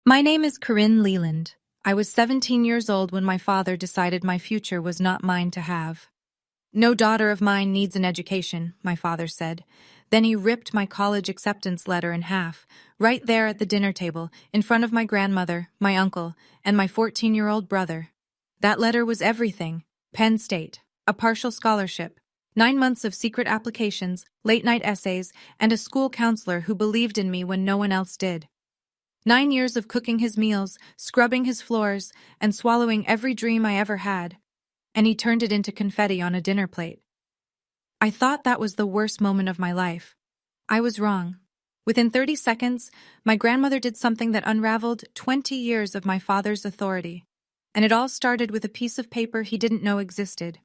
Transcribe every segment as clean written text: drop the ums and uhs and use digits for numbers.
My name is Corinne Leland. I was 17 years old when my father decided my future was not mine to have. No daughter of mine needs an education, my father said. Then he ripped my college acceptance letter in half, right there at the dinner table, in front of my grandmother, my uncle, and my 14-year-old brother. That letter was everything: Penn State, a partial scholarship, 9 months of secret applications, late-night essays, and a school counselor who believed in me when no one else did. 9 years of cooking his meals, scrubbing his floors, and swallowing every dream I ever had. And he turned it into confetti on a dinner plate. I thought that was the worst moment of my life. I was wrong. Within 30 seconds, my grandmother did something that unraveled 20 years of my father's authority. And it all started with a piece of paper he didn't know existed.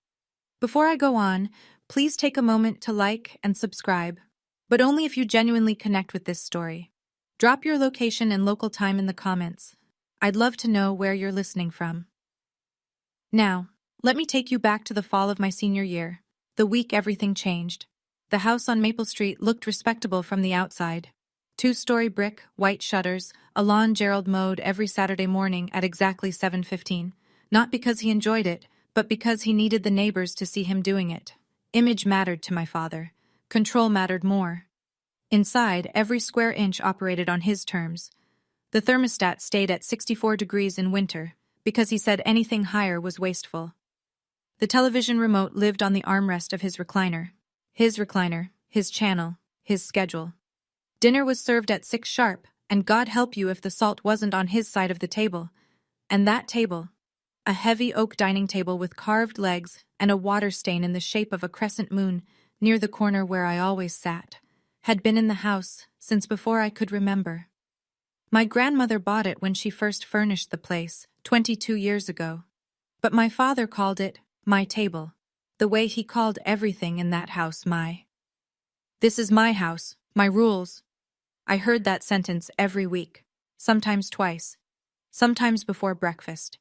Before I go on, please take a moment to like and subscribe, but only if you genuinely connect with this story. Drop your location and local time in the comments. I'd love to know where you're listening from. Now, let me take you back to the fall of my senior year, the week everything changed. The house on Maple Street looked respectable from the outside. 2-story brick, white shutters, a lawn Gerald mowed every Saturday morning at exactly 7:15, not because he enjoyed it, but because he needed the neighbors to see him doing it. Image mattered to my father. Control mattered more. Inside, every square inch operated on his terms. The thermostat stayed at 64 degrees in winter, because he said anything higher was wasteful. The television remote lived on the armrest of his recliner. His recliner, his channel, his schedule. Dinner was served at 6 sharp, and God help you if the salt wasn't on his side of the table. And that table, a heavy oak dining table with carved legs and a water stain in the shape of a crescent moon near the corner where I always sat, had been in the house since before I could remember. My grandmother bought it when she first furnished the place, 22 years ago. But my father called it my table, the way he called everything in that house my. This is my house, my rules. I heard that sentence every week, sometimes twice, sometimes before breakfast.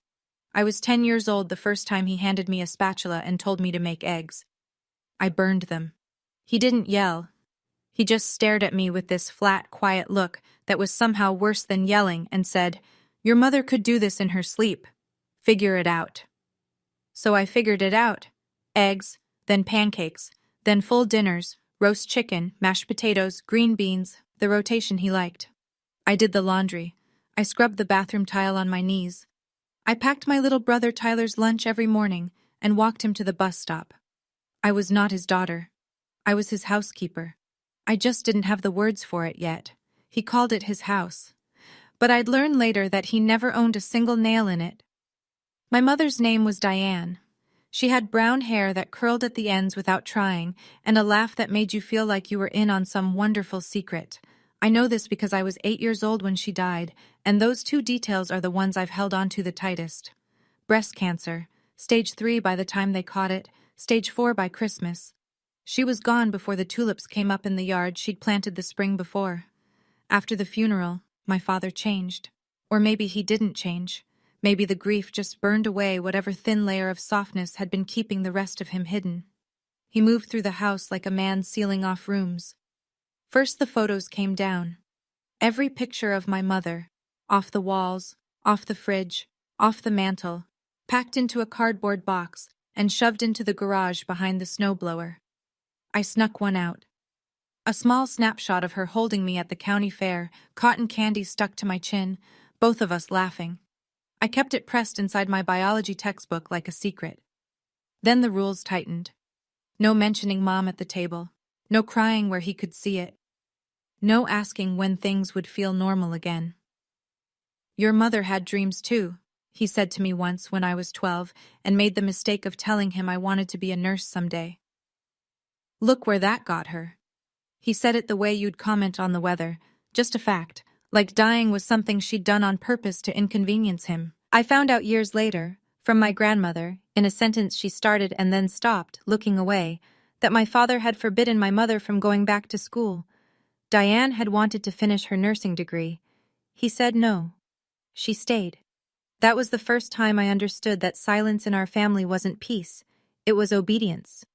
I was 10 years old the first time he handed me a spatula and told me to make eggs. I burned them. He didn't yell. He just stared at me with this flat, quiet look that was somehow worse than yelling and said, "Your mother could do this in her sleep. Figure it out." So I figured it out. Eggs, then pancakes, then full dinners, roast chicken, mashed potatoes, green beans, the rotation he liked. I did the laundry. I scrubbed the bathroom tile on my knees. I packed my little brother Tyler's lunch every morning and walked him to the bus stop. I was not his daughter. I was his housekeeper. I just didn't have the words for it yet. He called it his house. But I'd learn later that he never owned a single nail in it. My mother's name was Diane. She had brown hair that curled at the ends without trying, and a laugh that made you feel like you were in on some wonderful secret. I know this because I was 8 years old when she died, and those 2 details are the ones I've held on to the tightest. Breast cancer, stage 3 by the time they caught it, stage 4 by Christmas. She was gone before the tulips came up in the yard she'd planted the spring before. After the funeral, my father changed. Or maybe he didn't change. Maybe the grief just burned away whatever thin layer of softness had been keeping the rest of him hidden. He moved through the house like a man sealing off rooms. First the photos came down. Every picture of my mother, off the walls, off the fridge, off the mantel, packed into a cardboard box and shoved into the garage behind the snowblower. I snuck one out. A small snapshot of her holding me at the county fair, cotton candy stuck to my chin, both of us laughing. I kept it pressed inside my biology textbook like a secret. Then the rules tightened. No mentioning Mom at the table. No crying where he could see it. No asking when things would feel normal again. "Your mother had dreams too," he said to me once when I was 12 and made the mistake of telling him I wanted to be a nurse someday. "Look where that got her." He said it the way you'd comment on the weather, just a fact, like dying was something she'd done on purpose to inconvenience him. I found out years later, from my grandmother, in a sentence she started and then stopped, looking away, that my father had forbidden my mother from going back to school. Diane had wanted to finish her nursing degree. He said no. She stayed. That was the first time I understood that silence in our family wasn't peace, it was obedience.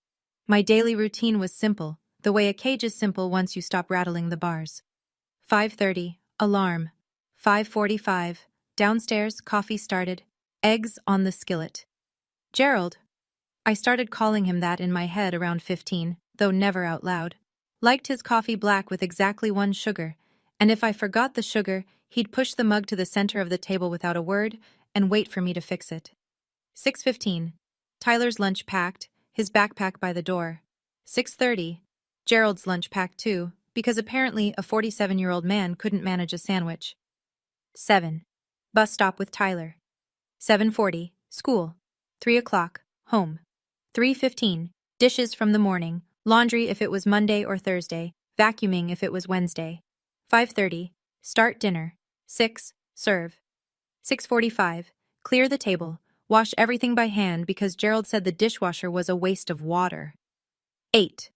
My daily routine was simple, the way a cage is simple once you stop rattling the bars. 5:30, alarm. 5:45. Downstairs, coffee started. Eggs on the skillet. Gerald. I started calling him that in my head around 15, though never out loud. Liked his coffee black with exactly 1 sugar, and if I forgot the sugar, he'd push the mug to the center of the table without a word and wait for me to fix it. 6:15. Tyler's lunch packed, his backpack by the door. 6:30. Gerald's lunch packed too, because apparently a 47-year-old man couldn't manage a sandwich. 7. Bus stop with Tyler. 7:40. School. 3 o'clock. Home. 3:15. Dishes from the morning. Laundry if it was Monday or Thursday. Vacuuming if it was Wednesday. 5:30. Start dinner. 6. Serve. 6:45. Clear the table. Wash everything by hand because Gerald said the dishwasher was a waste of water. 8.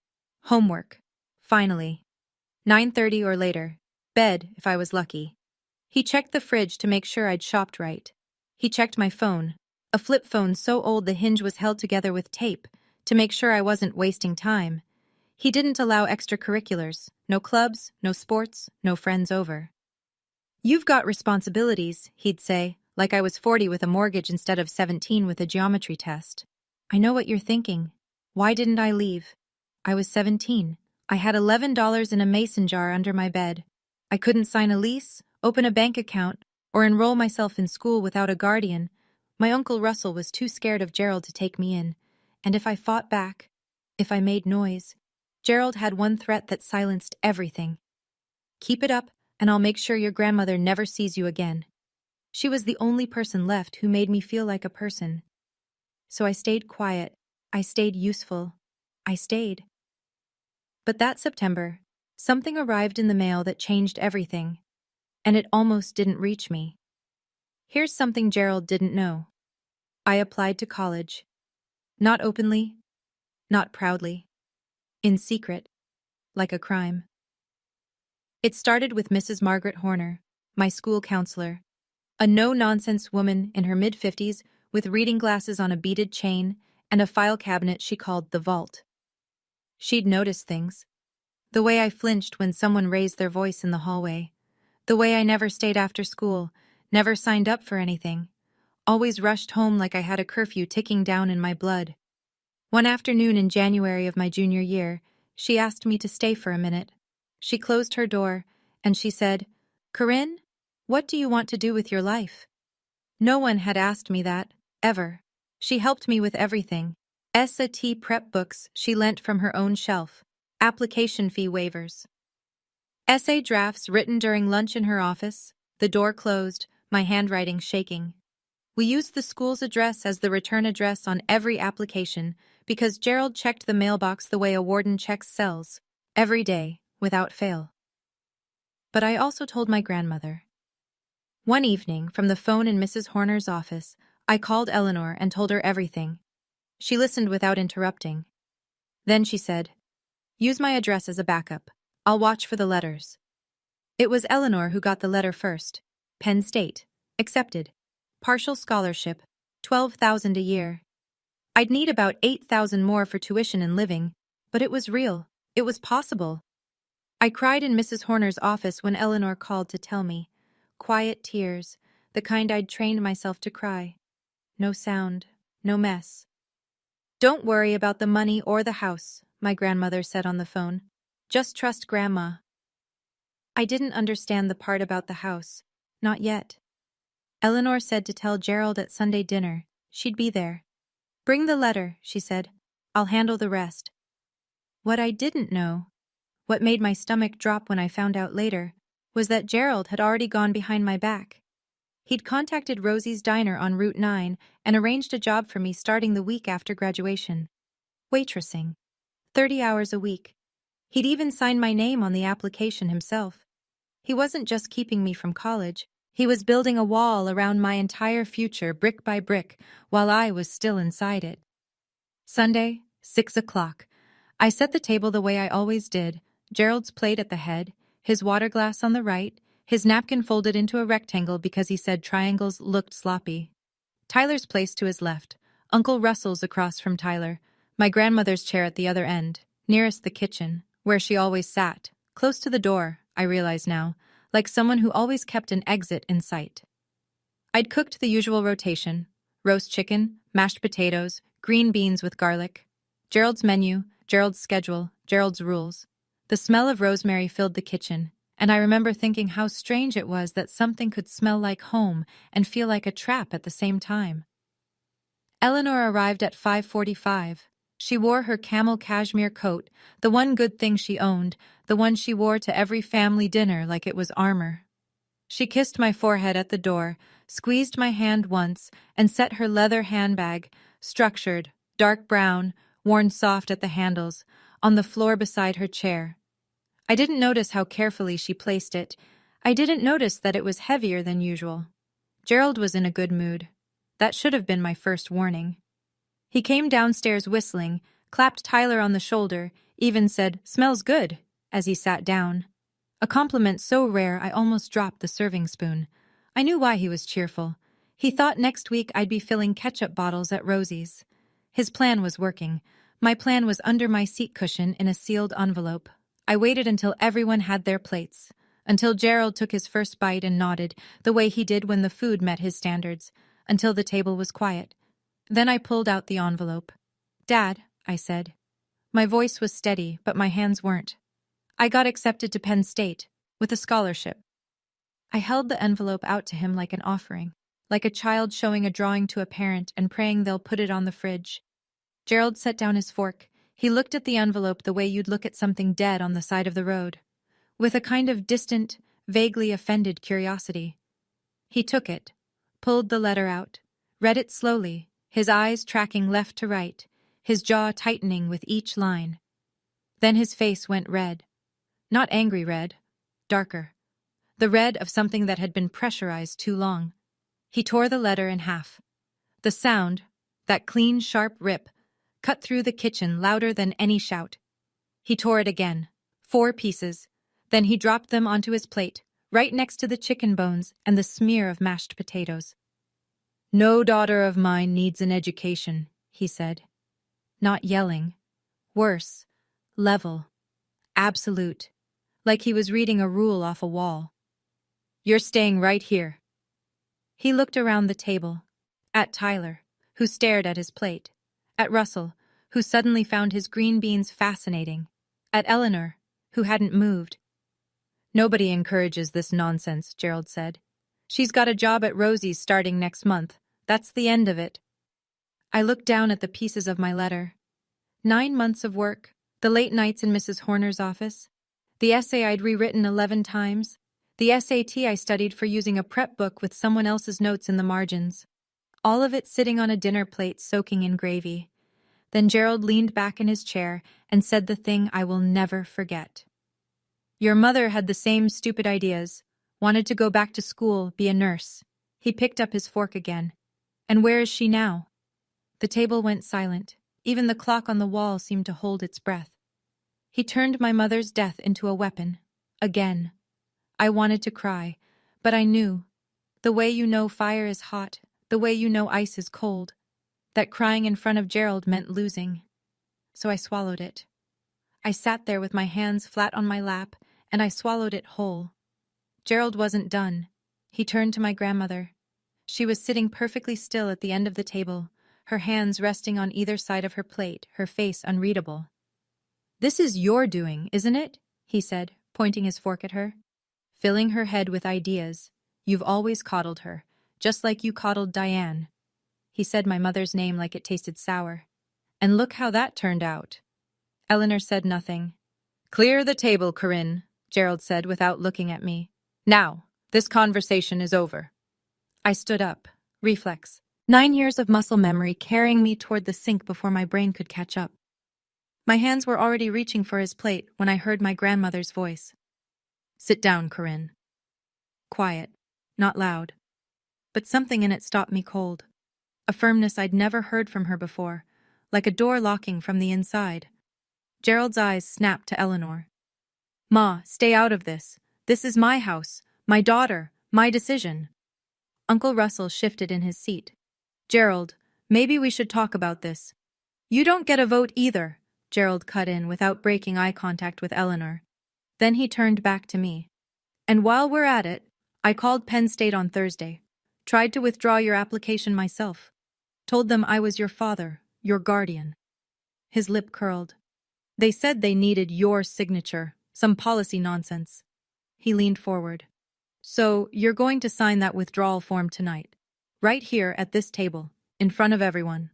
Homework. Finally. 9:30 or later. Bed if I was lucky. He checked the fridge to make sure I'd shopped right. He checked my phone. A flip phone so old the hinge was held together with tape to make sure I wasn't wasting time. He didn't allow extracurriculars. No clubs, no sports, no friends over. You've got responsibilities, he'd say, like I was 40 with a mortgage instead of 17 with a geometry test. I know what you're thinking. Why didn't I leave? I was 17. I had $11 in a mason jar under my bed. I couldn't sign a lease, open a bank account, or enroll myself in school without a guardian. My Uncle Russell was too scared of Gerald to take me in, and if I fought back, if I made noise, Gerald had one threat that silenced everything. Keep it up, and I'll make sure your grandmother never sees you again. She was the only person left who made me feel like a person. So I stayed quiet. I stayed useful. I stayed. But that September, something arrived in the mail that changed everything, and it almost didn't reach me. Here's something Gerald didn't know. I applied to college. Not openly, not proudly. In secret, like a crime. It started with Mrs. Margaret Horner, my school counselor, a no-nonsense woman in her mid-50s with reading glasses on a beaded chain and a file cabinet she called the vault. She'd noticed things. The way I flinched when someone raised their voice in the hallway. The way I never stayed after school, never signed up for anything. Always rushed home like I had a curfew ticking down in my blood. One afternoon in January of my junior year, she asked me to stay for a minute. She closed her door, and she said, "Corinne, what do you want to do with your life?" No one had asked me that, ever. She helped me with everything. SAT prep books she lent from her own shelf. Application fee waivers. Essay drafts written during lunch in her office, the door closed, my handwriting shaking. We used the school's address as the return address on every application because Gerald checked the mailbox the way a warden checks cells, every day, without fail. But I also told my grandmother. One evening, from the phone in Mrs. Horner's office, I called Eleanor and told her everything. She listened without interrupting. Then she said, "Use my address as a backup. I'll watch for the letters." It was Eleanor who got the letter first. Penn State. Accepted. Partial scholarship. $12,000 a year. I'd need about $8,000 more for tuition and living, but it was real. It was possible. I cried in Mrs. Horner's office when Eleanor called to tell me. Quiet tears, the kind I'd trained myself to cry. No sound, no mess. "Don't worry about the money or the house," my grandmother said on the phone. "Just trust Grandma." I didn't understand the part about the house. Not yet. Eleanor said to tell Gerald at Sunday dinner. She'd be there. "Bring the letter," she said. "I'll handle the rest." What I didn't know, what made my stomach drop when I found out later, was that Gerald had already gone behind my back. He'd contacted Rosie's Diner on Route 9 and arranged a job for me starting the week after graduation. Waitressing. 30 hours a week. He'd even signed my name on the application himself. He wasn't just keeping me from college. He was building a wall around my entire future brick by brick while I was still inside it. Sunday, 6 o'clock. I set the table the way I always did, Gerald's plate at the head, his water glass on the right, his napkin folded into a rectangle because he said triangles looked sloppy. Tyler's place to his left, Uncle Russell's across from Tyler, my grandmother's chair at the other end, nearest the kitchen, where she always sat, close to the door, I realize now, like someone who always kept an exit in sight. I'd cooked the usual rotation: roast chicken, mashed potatoes, green beans with garlic. Gerald's menu, Gerald's schedule, Gerald's rules. The smell of rosemary filled the kitchen, and I remember thinking how strange it was that something could smell like home and feel like a trap at the same time. Eleanor arrived at 5:45. She wore her camel cashmere coat, the one good thing she owned, the one she wore to every family dinner like it was armor. She kissed my forehead at the door, squeezed my hand once, and set her leather handbag, structured, dark brown, worn soft at the handles, on the floor beside her chair. I didn't notice how carefully she placed it. I didn't notice that it was heavier than usual. Gerald was in a good mood. That should have been my first warning. He came downstairs whistling, clapped Tyler on the shoulder, even said, "Smells good," as he sat down. A compliment so rare I almost dropped the serving spoon. I knew why he was cheerful. He thought next week I'd be filling ketchup bottles at Rosie's. His plan was working. My plan was under my seat cushion in a sealed envelope. I waited until everyone had their plates, until Gerald took his first bite and nodded, the way he did when the food met his standards, until the table was quiet. Then I pulled out the envelope. "Dad," I said. My voice was steady, but my hands weren't. "I got accepted to Penn State, with a scholarship." I held the envelope out to him like an offering, like a child showing a drawing to a parent and praying they'll put it on the fridge. Gerald set down his fork. He looked at the envelope the way you'd look at something dead on the side of the road, with a kind of distant, vaguely offended curiosity. He took it, pulled the letter out, read it slowly, his eyes tracking left to right, his jaw tightening with each line. Then his face went red. Not angry red, darker. The red of something that had been pressurized too long. He tore the letter in half. The sound, that clean, sharp rip, cut through the kitchen louder than any shout. He tore it again, 4 pieces. Then he dropped them onto his plate, right next to the chicken bones and the smear of mashed potatoes. "No daughter of mine needs an education," he said. Not yelling. Worse. Level. Absolute. Like he was reading a rule off a wall. "You're staying right here." He looked around the table. At Tyler, who stared at his plate. At Russell, who suddenly found his green beans fascinating. At Eleanor, who hadn't moved. "Nobody encourages this nonsense," Gerald said. "She's got a job at Rosie's starting next month. That's the end of it." I looked down at the pieces of my letter. 9 months of work, the late nights in Mrs. Horner's office, the essay I'd rewritten 11 times, the SAT I studied for using a prep book with someone else's notes in the margins. All of it sitting on a dinner plate soaking in gravy. Then Gerald leaned back in his chair and said the thing I will never forget. "Your mother had the same stupid ideas. Wanted to go back to school, be a nurse." He picked up his fork again. "And where is she now?" The table went silent. Even the clock on the wall seemed to hold its breath. He turned my mother's death into a weapon. Again. I wanted to cry, but I knew. The way you know fire is hot, the way you know ice is cold. That crying in front of Gerald meant losing. So I swallowed it. I sat there with my hands flat on my lap, and I swallowed it whole. Gerald wasn't done. He turned to my grandmother. She was sitting perfectly still at the end of the table, her hands resting on either side of her plate, her face unreadable. "This is your doing, isn't it?" he said, pointing his fork at her. "Filling her head with ideas. You've always coddled her, just like you coddled Diane." He said my mother's name like it tasted sour. "And look how that turned out." Eleanor said nothing. "Clear the table, Corinne," Gerald said without looking at me. "Now, this conversation is over." I stood up. Reflex. 9 years of muscle memory carrying me toward the sink before my brain could catch up. My hands were already reaching for his plate when I heard my grandmother's voice. "Sit down, Corinne." Quiet. Not loud. But something in it stopped me cold. A firmness I'd never heard from her before, like a door locking from the inside. Gerald's eyes snapped to Eleanor. "Ma, stay out of this. This is my house, my daughter, my decision." Uncle Russell shifted in his seat. "Gerald, maybe we should talk about this." "You don't get a vote either," Gerald cut in without breaking eye contact with Eleanor. Then he turned back to me. And while we're at it, I called Penn State on Thursday. Tried to withdraw your application myself. Told them I was your father, your guardian. His lip curled. They said they needed your signature, some policy nonsense. He leaned forward. So, you're going to sign that withdrawal form tonight. Right here at this table, in front of everyone.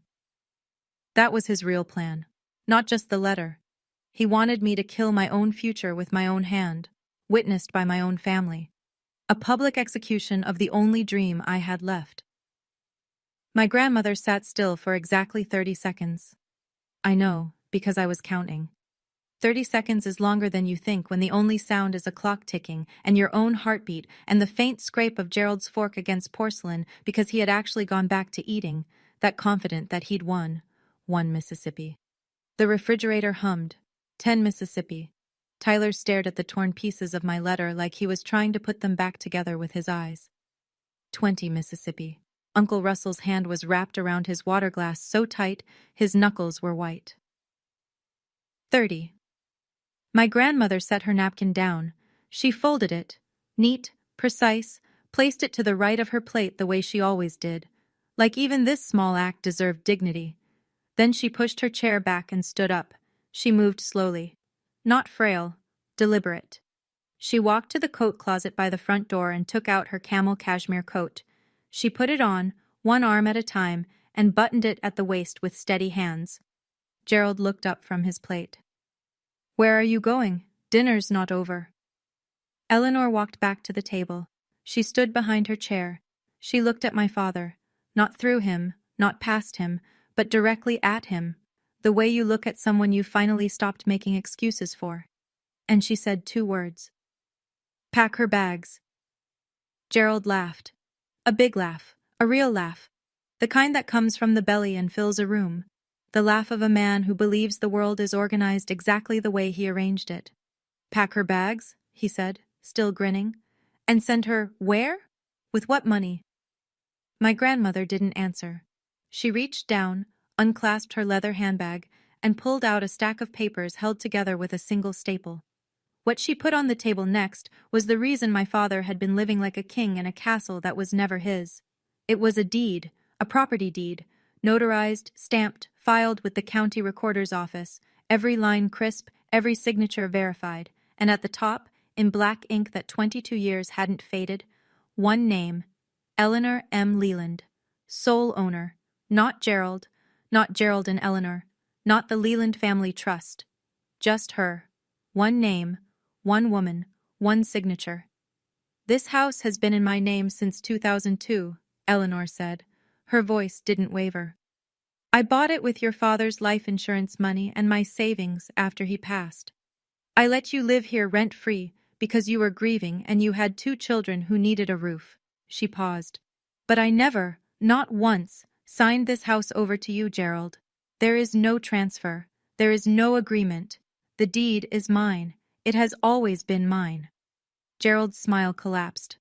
That was his real plan. Not just the letter. He wanted me to kill my own future with my own hand, witnessed by my own family. A public execution of the only dream I had left. My grandmother sat still for exactly 30 seconds. I know, because I was counting. 30 seconds is longer than you think when the only sound is a clock ticking and your own heartbeat and the faint scrape of Gerald's fork against porcelain because he had actually gone back to eating, that confident that he'd won. 1 Mississippi. The refrigerator hummed. 10 Mississippi. Tyler stared at the torn pieces of my letter like he was trying to put them back together with his eyes. 20 Mississippi. Uncle Russell's hand was wrapped around his water glass so tight his knuckles were white. 30. My grandmother set her napkin down. She folded it, neat, precise, placed it to the right of her plate the way she always did, like even this small act deserved dignity. Then she pushed her chair back and stood up. She moved slowly. Not frail, deliberate. She walked to the coat closet by the front door and took out her camel cashmere coat. She put it on, one arm at a time, and buttoned it at the waist with steady hands. Gerald looked up from his plate. Where are you going? Dinner's not over. Eleanor walked back to the table. She stood behind her chair. She looked at my father, not through him, not past him, but directly at him, the way you look at someone you finally stopped making excuses for. And she said 2 words. Pack her bags. Gerald laughed. A big laugh, a real laugh, the kind that comes from the belly and fills a room, the laugh of a man who believes the world is organized exactly the way he arranged it. Pack her bags, he said, still grinning. And send her where? With what money? My grandmother didn't answer. She reached down, unclasped her leather handbag, and pulled out a stack of papers held together with a single staple. What she put on the table next was the reason my father had been living like a king in a castle that was never his. It was a deed, a property deed, notarized, stamped, filed with the county recorder's office, every line crisp, every signature verified, and at the top, in black ink that 22 years hadn't faded, one name, Eleanor M. Leland, sole owner, not Gerald and Eleanor, not the Leland Family Trust, just her, one name, one woman, one signature. This house has been in my name since 2002, Eleanor said. Her voice didn't waver. I bought it with your father's life insurance money and my savings after he passed. I let you live here rent-free because you were grieving and you had 2 children who needed a roof. She paused. But I never, not once, signed this house over to you, Gerald. There is no transfer. There is no agreement. The deed is mine. It has always been mine. Gerald's smile collapsed.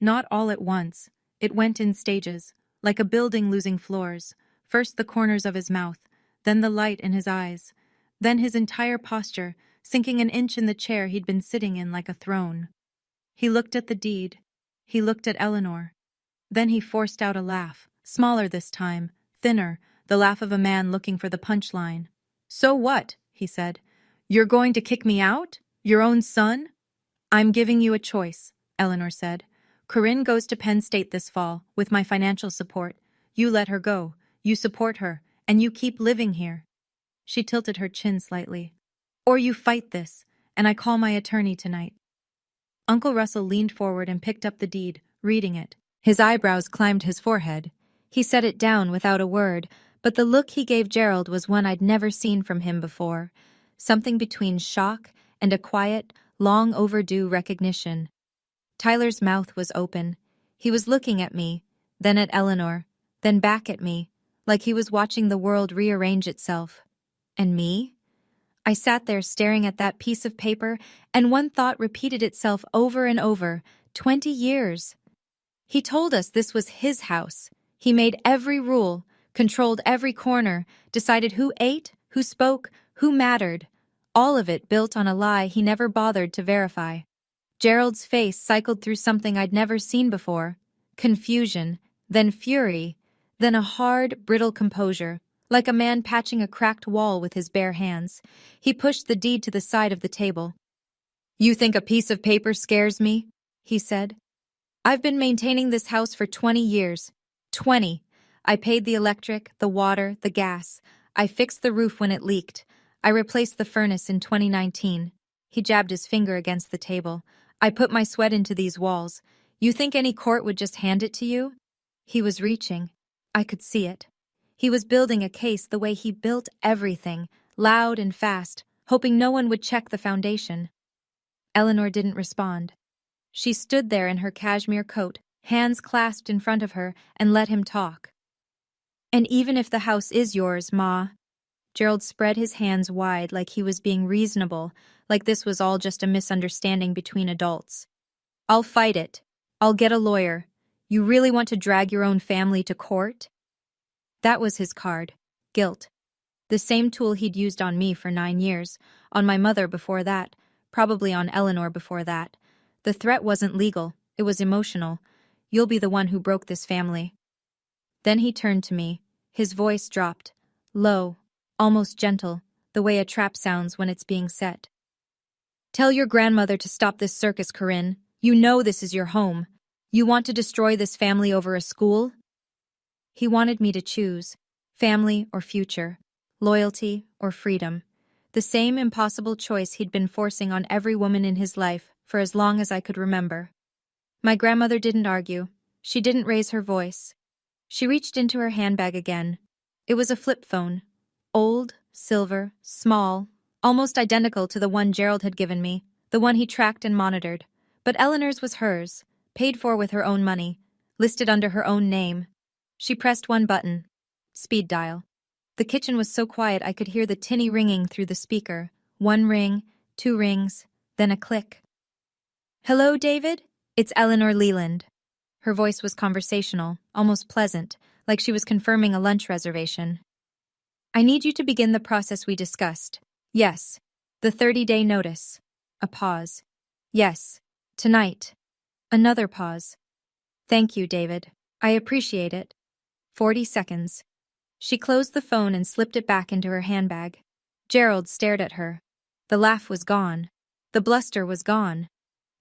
Not all at once. It went in stages, like a building losing floors. First the corners of his mouth, then the light in his eyes, then his entire posture, sinking an inch in the chair he'd been sitting in like a throne. He looked at the deed. He looked at Eleanor. Then he forced out a laugh, smaller this time, thinner, the laugh of a man looking for the punchline. So what? He said. You're going to kick me out? Your own son? I'm giving you a choice, Eleanor said. Corinne goes to Penn State this fall, with my financial support. You let her go, you support her, and you keep living here. She tilted her chin slightly. Or you fight this, and I call my attorney tonight. Uncle Russell leaned forward and picked up the deed, reading it. His eyebrows climbed his forehead. He set it down without a word, but the look he gave Gerald was one I'd never seen from him before. Something between shock and a quiet, long overdue recognition. Tyler's mouth was open. He was looking at me, then at Eleanor, then back at me, like he was watching the world rearrange itself. And me? I sat there staring at that piece of paper, and one thought repeated itself over and over. 20 years. He told us this was his house. He made every rule, controlled every corner, decided who ate, who spoke, who mattered. All of it built on a lie he never bothered to verify. Gerald's face cycled through something I'd never seen before: confusion, then fury, then a hard, brittle composure, like a man patching a cracked wall with his bare hands. He pushed the deed to the side of the table. "You think a piece of paper scares me?" he said. "I've been maintaining this house for 20 years. 20. I paid the electric, the water, the gas. I fixed the roof when it leaked. I replaced the furnace in 2019. He jabbed his finger against the table. I put my sweat into these walls. You think any court would just hand it to you?" He was reaching. I could see it. He was building a case the way he built everything, loud and fast, hoping no one would check the foundation. Eleanor didn't respond. She stood there in her cashmere coat, hands clasped in front of her, and let him talk. "And even if the house is yours, Ma," Gerald spread his hands wide like he was being reasonable, like this was all just a misunderstanding between adults. "I'll fight it. I'll get a lawyer. You really want to drag your own family to court?" That was his card. Guilt. The same tool he'd used on me for 9 years, on my mother before that, probably on Eleanor before that. The threat wasn't legal, it was emotional. "You'll be the one who broke this family." Then he turned to me. His voice dropped, low, almost gentle, the way a trap sounds when it's being set. "Tell your grandmother to stop this circus, Corinne. You know this is your home. You want to destroy this family over a school?" He wanted me to choose, family or future, loyalty or freedom. The same impossible choice he'd been forcing on every woman in his life for as long as I could remember. My grandmother didn't argue. She didn't raise her voice. She reached into her handbag again. It was a flip phone. Old, silver, small, almost identical to the one Gerald had given me, the one he tracked and monitored. But Eleanor's was hers, paid for with her own money, listed under her own name. She pressed one button. Speed dial. The kitchen was so quiet I could hear the tinny ringing through the speaker. 1 ring, 2 rings, then a click. "Hello, David? It's Eleanor Leland." Her voice was conversational, almost pleasant, like she was confirming a lunch reservation. "I need you to begin the process we discussed. Yes. The 30-day notice." A pause. "Yes. Tonight." Another pause. "Thank you, David. I appreciate it." 40 seconds. She closed the phone and slipped it back into her handbag. Gerald stared at her. The laugh was gone. The bluster was gone.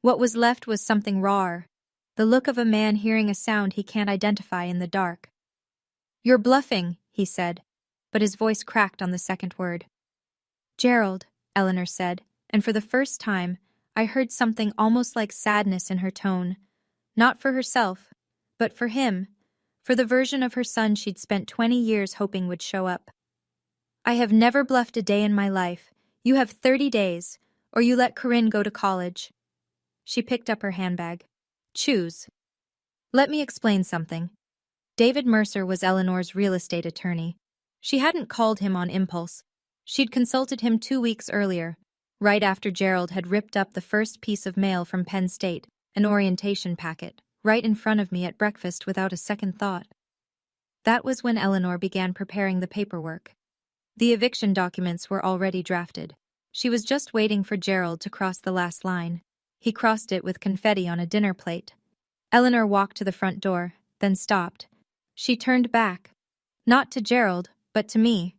What was left was something rawer. The look of a man hearing a sound he can't identify in the dark. "You're bluffing," he said, but his voice cracked on the second word. "Gerald," Eleanor said, and for the first time, I heard something almost like sadness in her tone. Not for herself, but for him, for the version of her son she'd spent 20 years hoping would show up. "I have never bluffed a day in my life. You have 30 days, or you let Corinne go to college." She picked up her handbag. "Choose." "Let me explain something." David Mercer was Eleanor's real estate attorney. She hadn't called him on impulse. She'd consulted him 2 weeks earlier, right after Gerald had ripped up the first piece of mail from Penn State, an orientation packet, right in front of me at breakfast without a second thought. That was when Eleanor began preparing the paperwork. The eviction documents were already drafted. She was just waiting for Gerald to cross the last line. He crossed it with confetti on a dinner plate. Eleanor walked to the front door, then stopped. She turned back. Not to Gerald, but to me.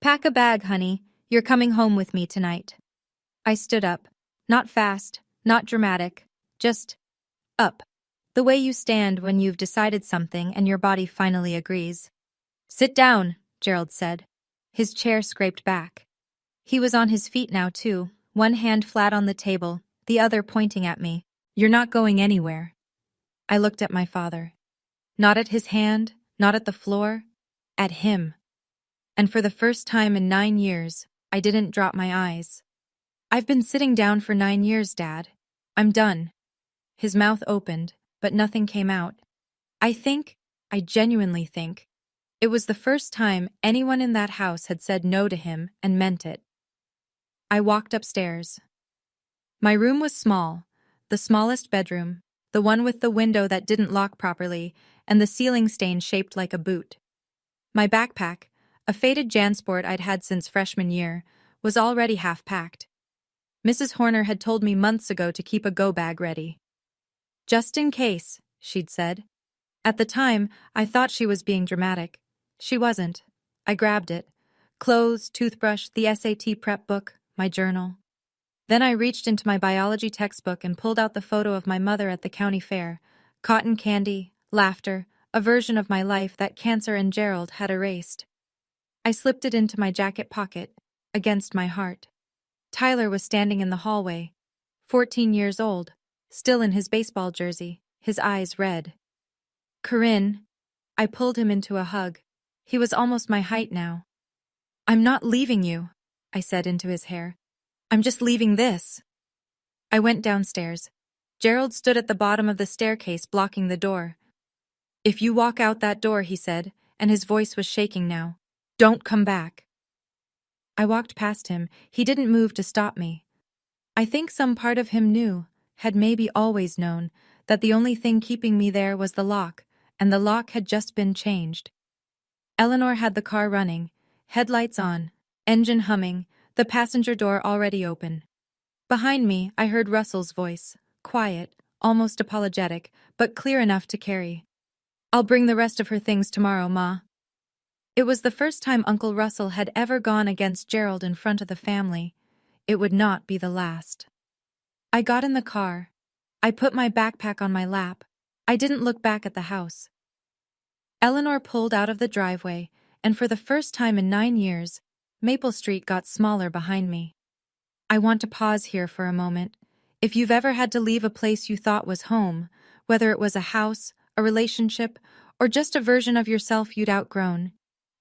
"Pack a bag, honey. You're coming home with me tonight." I stood up. Not fast, not dramatic, just up. The way you stand when you've decided something and your body finally agrees. "Sit down," Gerald said. His chair scraped back. He was on his feet now, too, one hand flat on the table, the other pointing at me. "You're not going anywhere." I looked at my father. Not at his hand, not at the floor, at him. And for the first time in 9 years, I didn't drop my eyes. "I've been sitting down for 9 years, Dad. I'm done." His mouth opened, but nothing came out. I genuinely think, it was the first time anyone in that house had said no to him and meant it. I walked upstairs. My room was small, the smallest bedroom, the one with the window that didn't lock properly, and the ceiling stain shaped like a boot. My backpack, a faded JanSport I'd had since freshman year, was already half packed. Mrs. Horner had told me months ago to keep a go bag ready. Just in case, she'd said. At the time, I thought she was being dramatic. She wasn't. I grabbed it. Clothes, toothbrush, the SAT prep book, my journal. Then I reached into my biology textbook and pulled out the photo of my mother at the county fair. Cotton candy, laughter, a version of my life that Cancer and Gerald had erased. I slipped it into my jacket pocket, against my heart. Tyler was standing in the hallway, 14 years old, still in his baseball jersey, his eyes red. Corinne. I pulled him into a hug. He was almost my height now. I'm not leaving you, I said into his hair. I'm just leaving this. I went downstairs. Gerald stood at the bottom of the staircase blocking the door. If you walk out that door, he said, and his voice was shaking now, don't come back. I walked past him. He didn't move to stop me. I think some part of him knew, had maybe always known, that the only thing keeping me there was the lock, and the lock had just been changed. Eleanor had the car running, headlights on, engine humming, the passenger door already open. Behind me, I heard Russell's voice, quiet, almost apologetic, but clear enough to carry. I'll bring the rest of her things tomorrow, Ma. It was the first time Uncle Russell had ever gone against Gerald in front of the family. It would not be the last. I got in the car. I put my backpack on my lap. I didn't look back at the house. Eleanor pulled out of the driveway, and for the first time in 9 years, Maple Street got smaller behind me. I want to pause here for a moment. If you've ever had to leave a place you thought was home, whether it was a house, a relationship, or just a version of yourself you'd outgrown,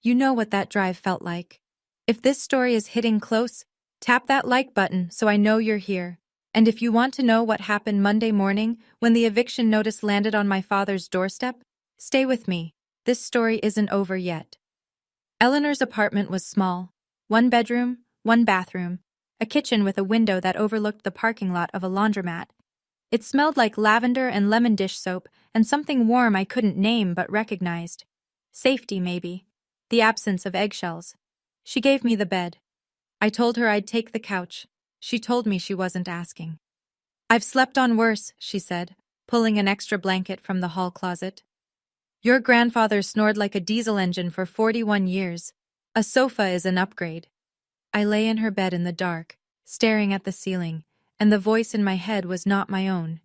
you know what that drive felt like. If this story is hitting close, tap that like button so I know you're here. And if you want to know what happened Monday morning when the eviction notice landed on my father's doorstep, stay with me. This story isn't over yet. Eleanor's apartment was small. 1 bedroom, 1 bathroom, a kitchen with a window that overlooked the parking lot of a laundromat. It smelled like lavender and lemon dish soap and something warm I couldn't name but recognized. Safety, maybe. The absence of eggshells. She gave me the bed. I told her I'd take the couch. She told me she wasn't asking. I've slept on worse, she said, pulling an extra blanket from the hall closet. Your grandfather snored like a diesel engine for 41 years. A sofa is an upgrade. I lay in her bed in the dark, staring at the ceiling, and the voice in my head was not my own.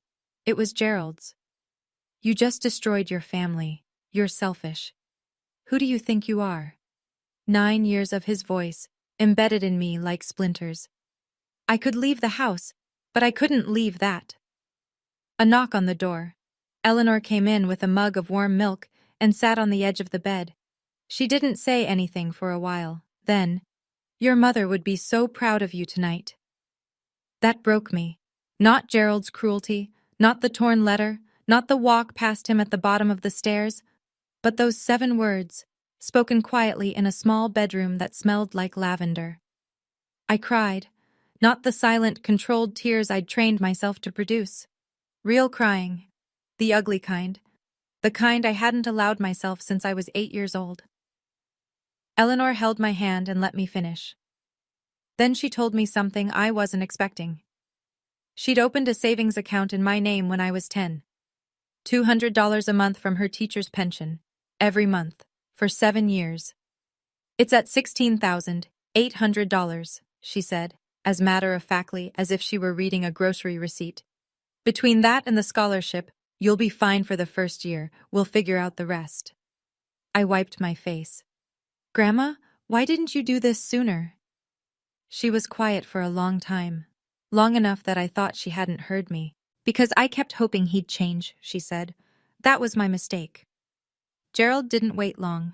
It was Gerald's. You just destroyed your family. You're selfish. Who do you think you are? 9 years of his voice, embedded in me like splinters. I could leave the house, but I couldn't leave that. A knock on the door. Eleanor came in with a mug of warm milk and sat on the edge of the bed. She didn't say anything for a while. Then, your mother would be so proud of you tonight. That broke me. Not Gerald's cruelty, not the torn letter, not the walk past him at the bottom of the stairs, but those 7 words, spoken quietly in a small bedroom that smelled like lavender. I cried, not the silent, controlled tears I'd trained myself to produce. Real crying. The ugly kind. The kind I hadn't allowed myself since I was 8 years old. Eleanor held my hand and let me finish. Then she told me something I wasn't expecting. She'd opened a savings account in my name when I was 10. $200 a month from her teacher's pension, every month, for 7 years. It's at $16,800, she said, as matter-of-factly as if she were reading a grocery receipt. Between that and the scholarship, you'll be fine for the first year. We'll figure out the rest. I wiped my face. Grandma, why didn't you do this sooner? She was quiet for a long time. Long enough that I thought she hadn't heard me. Because I kept hoping he'd change, she said. That was my mistake. Gerald didn't wait long.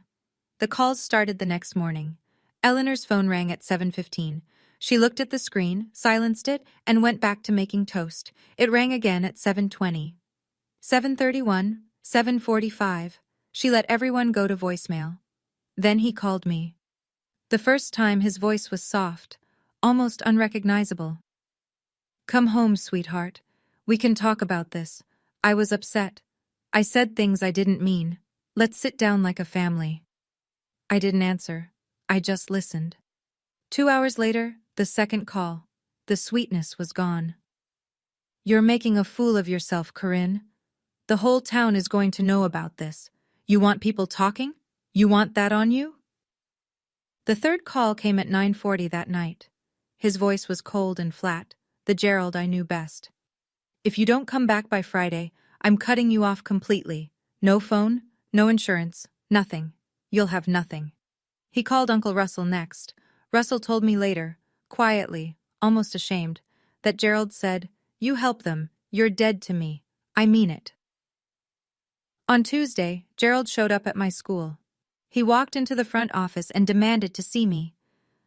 The calls started the next morning. Eleanor's phone rang at 7:15. She looked at the screen, silenced it, and went back to making toast. It rang again at 7:20. 7:31, 7:45. She let everyone go to voicemail. Then he called me. The first time his voice was soft, almost unrecognizable. Come home, sweetheart. We can talk about this. I was upset. I said things I didn't mean. Let's sit down like a family. I didn't answer. I just listened. 2 hours later, the second call. The sweetness was gone. "You're making a fool of yourself, Corinne. The whole town is going to know about this. You want people talking? You want that on you?" The third call came at 9:40 that night. His voice was cold and flat, the Gerald I knew best. "If you don't come back by Friday, I'm cutting you off completely. No phone, no insurance, nothing. You'll have nothing." He called Uncle Russell next. Russell told me later, quietly, almost ashamed, that Gerald said, "You help them, you're dead to me. I mean it." On Tuesday, Gerald showed up at my school. He walked into the front office and demanded to see me.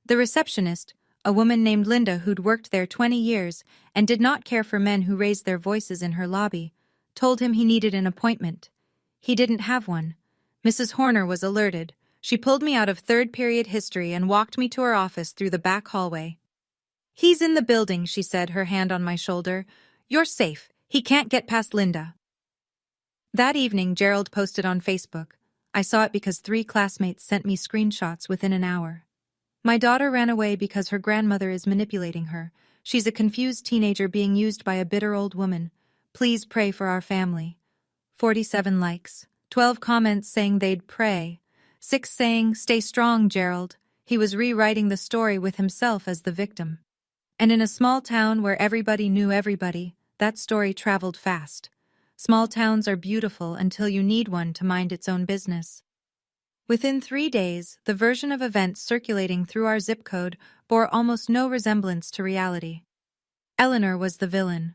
The receptionist, a woman named Linda who'd worked there 20 years and did not care for men who raised their voices in her lobby, told him he needed an appointment. He didn't have one. Mrs. Horner was alerted. She pulled me out of third-period history and walked me to her office through the back hallway. "He's in the building," she said, her hand on my shoulder. "You're safe. He can't get past Linda." That evening, Gerald posted on Facebook. I saw it because 3 classmates sent me screenshots within an hour. "My daughter ran away because her grandmother is manipulating her. She's a confused teenager being used by a bitter old woman. Please pray for our family." 47 likes. 12 comments saying they'd pray. 6 saying, "Stay strong, Gerald." He was rewriting the story with himself as the victim. And in a small town where everybody knew everybody, that story traveled fast. Small towns are beautiful until you need one to mind its own business. Within 3 days, the version of events circulating through our zip code bore almost no resemblance to reality. Eleanor was the villain,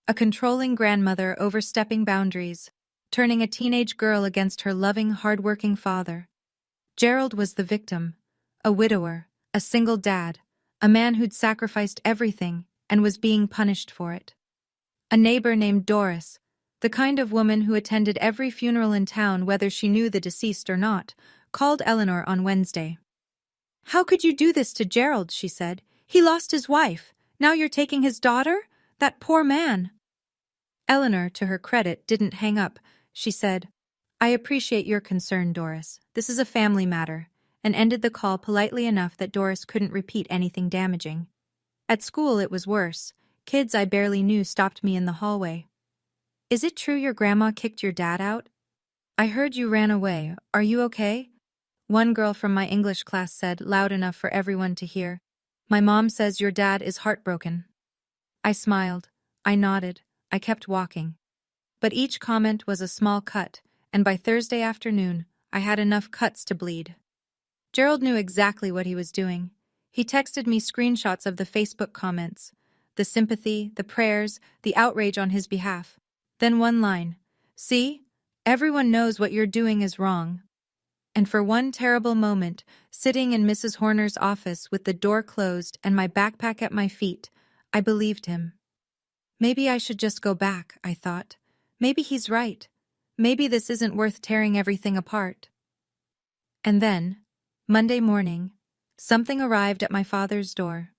a controlling grandmother overstepping boundaries, turning a teenage girl against her loving, hard-working father. Gerald was the victim, a widower, a single dad, a man who'd sacrificed everything and was being punished for it. A neighbor named Doris, the kind of woman who attended every funeral in town whether she knew the deceased or not, called Eleanor on Wednesday. "How could you do this to Gerald?" she said. "He lost his wife. Now you're taking his daughter? That poor man." Eleanor, to her credit, didn't hang up. She said, "I appreciate your concern, Doris. This is a family matter," and ended the call politely enough that Doris couldn't repeat anything damaging. At school it was worse. Kids I barely knew stopped me in the hallway. "Is it true your grandma kicked your dad out? I heard you ran away. Are you okay?" One girl from my English class said, loud enough for everyone to hear, "My mom says your dad is heartbroken." I smiled. I nodded. I kept walking. But each comment was a small cut, and by Thursday afternoon, I had enough cuts to bleed. Gerald knew exactly what he was doing. He texted me screenshots of the Facebook comments, the sympathy, the prayers, the outrage on his behalf. Then one line, "See? Everyone knows what you're doing is wrong." And for one terrible moment, sitting in Mrs. Horner's office with the door closed and my backpack at my feet, I believed him. Maybe I should just go back, I thought. Maybe he's right. Maybe this isn't worth tearing everything apart. And then, Monday morning, something arrived at my father's door.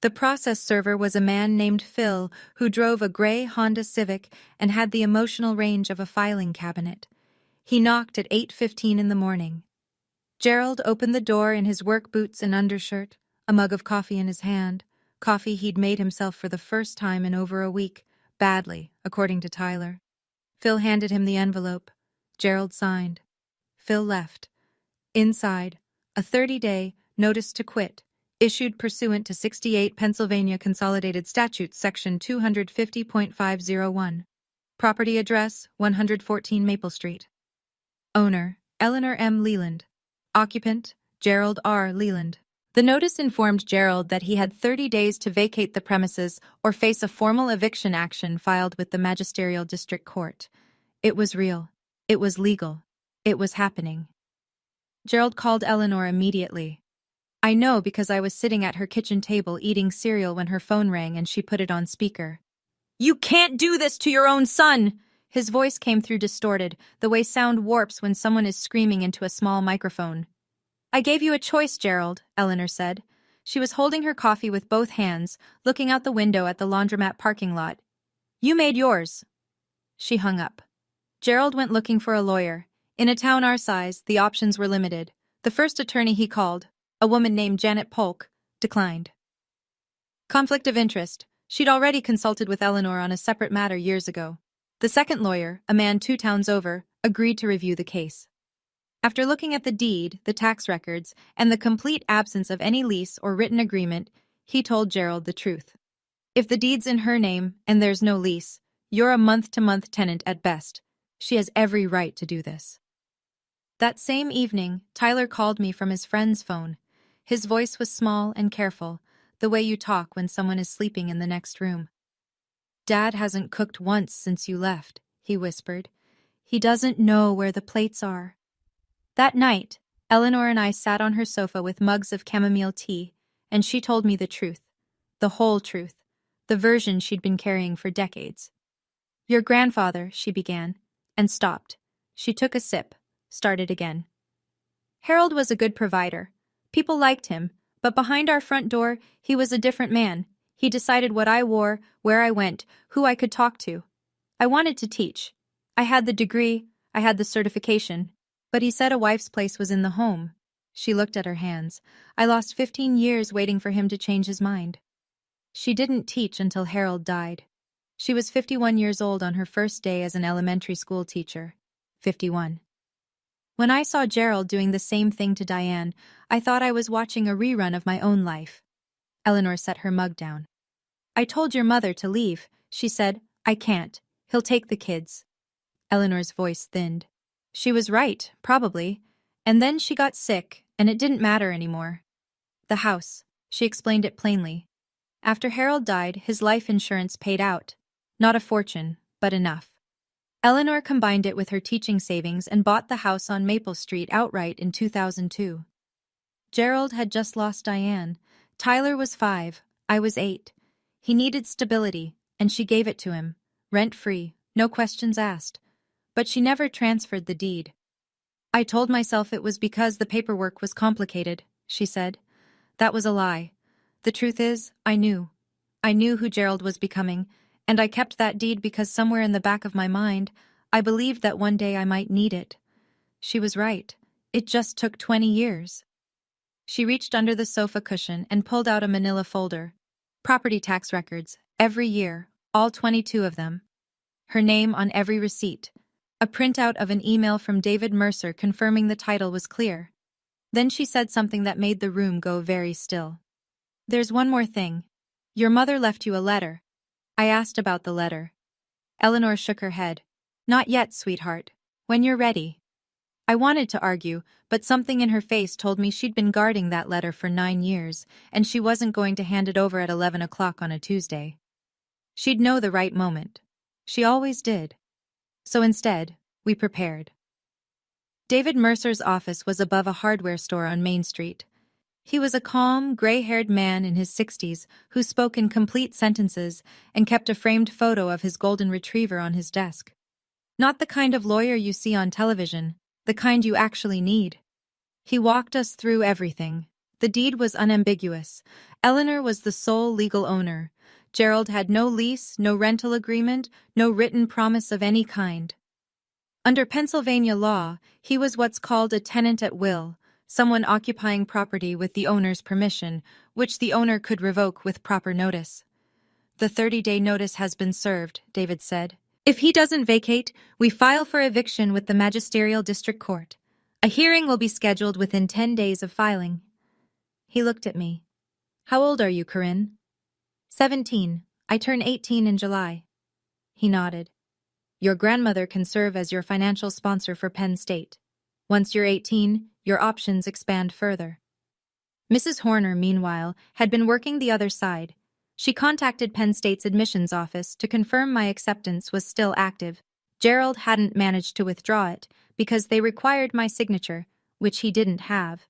The process server was a man named Phil who drove a gray Honda Civic and had the emotional range of a filing cabinet. He knocked at 8:15 in the morning. Gerald opened the door in his work boots and undershirt, a mug of coffee in his hand, coffee he'd made himself for the first time in over a week, badly, according to Tyler. Phil handed him the envelope. Gerald signed. Phil left. Inside, a 30-day notice to quit, issued pursuant to 68 Pennsylvania Consolidated Statutes, Section 250.501. Property address, 114 Maple Street. Owner, Eleanor M. Leland. Occupant, Gerald R. Leland. The notice informed Gerald that he had 30 days to vacate the premises or face a formal eviction action filed with the Magisterial District Court. It was real. It was legal. It was happening. Gerald called Eleanor immediately. I know because I was sitting at her kitchen table eating cereal when her phone rang and she put it on speaker. "You can't do this to your own son!" His voice came through distorted, the way sound warps when someone is screaming into a small microphone. "I gave you a choice, Gerald," Eleanor said. She was holding her coffee with both hands, looking out the window at the laundromat parking lot. "You made yours." She hung up. Gerald went looking for a lawyer. In a town our size, the options were limited. The first attorney he called, a woman named Janet Polk, declined. Conflict of interest. She'd already consulted with Eleanor on a separate matter years ago. The second lawyer, a man 2 towns over, agreed to review the case. After looking at the deed, the tax records, and the complete absence of any lease or written agreement, he told Gerald the truth. If the deed's in her name and there's no lease, you're a month-to-month tenant at best. She has every right to do this. That same evening, Tyler called me from his friend's phone. His voice was small and careful, the way you talk when someone is sleeping in the next room. "Dad hasn't cooked once since you left," he whispered. "He doesn't know where the plates are." That night, Eleanor and I sat on her sofa with mugs of chamomile tea, and she told me the truth. The whole truth. The version she'd been carrying for decades. "Your grandfather," she began, and stopped. She took a sip, started again. "Harold was a good provider. People liked him, but behind our front door, he was a different man. He decided what I wore, where I went, who I could talk to. I wanted to teach. I had the degree, I had the certification, but he said a wife's place was in the home." She looked at her hands. "I lost 15 years waiting for him to change his mind." She didn't teach until Harold died. She was 51 years old on her first day as an elementary school teacher. 51. When I saw Gerald doing the same thing to Diane, I thought I was watching a rerun of my own life. Eleanor set her mug down. "I told your mother to leave," she said. "I can't. He'll take the kids." Eleanor's voice thinned. She was right, probably. And then she got sick, and it didn't matter anymore. "The house." She explained it plainly. After Harold died, his life insurance paid out. Not a fortune, but enough. Eleanor combined it with her teaching savings and bought the house on Maple Street outright in 2002. Gerald had just lost Diane. Tyler was 5, I was 8. He needed stability, and she gave it to him, rent-free, no questions asked. But she never transferred the deed. "I told myself it was because the paperwork was complicated," she said. "That was a lie. The truth is, I knew. I knew who Gerald was becoming, and I kept that deed because somewhere in the back of my mind, I believed that one day I might need it." She was right. It just took 20 years. She reached under the sofa cushion and pulled out a manila folder. Property tax records, every year, all 22 of them. Her name on every receipt. A printout of an email from David Mercer confirming the title was clear. Then she said something that made the room go very still. "There's one more thing. Your mother left you a letter." I asked about the letter. Eleanor shook her head. "Not yet, sweetheart. When you're ready." I wanted to argue, but something in her face told me she'd been guarding that letter for 9 years, and she wasn't going to hand it over at 11 o'clock on a Tuesday. She'd know the right moment. She always did. So instead, we prepared. David Mercer's office was above a hardware store on Main Street. He was a calm, gray-haired man in his 60s who spoke in complete sentences and kept a framed photo of his golden retriever on his desk. Not the kind of lawyer you see on television, the kind you actually need. He walked us through everything. The deed was unambiguous. Eleanor was the sole legal owner. Gerald had no lease, no rental agreement, no written promise of any kind. Under Pennsylvania law, he was what's called a tenant at will, someone occupying property with the owner's permission, which the owner could revoke with proper notice. "The 30-day notice has been served," David said. "If he doesn't vacate, we file for eviction with the Magisterial District Court. A hearing will be scheduled within 10 days of filing." He looked at me. "How old are you, Corinne?" 17. I turn 18 in July. He nodded. "Your grandmother can serve as your financial sponsor for Penn State. Once you're 18, your options expand further." Mrs. Horner, meanwhile, had been working the other side. She contacted Penn State's admissions office to confirm my acceptance was still active. Gerald hadn't managed to withdraw it because they required my signature, which he didn't have.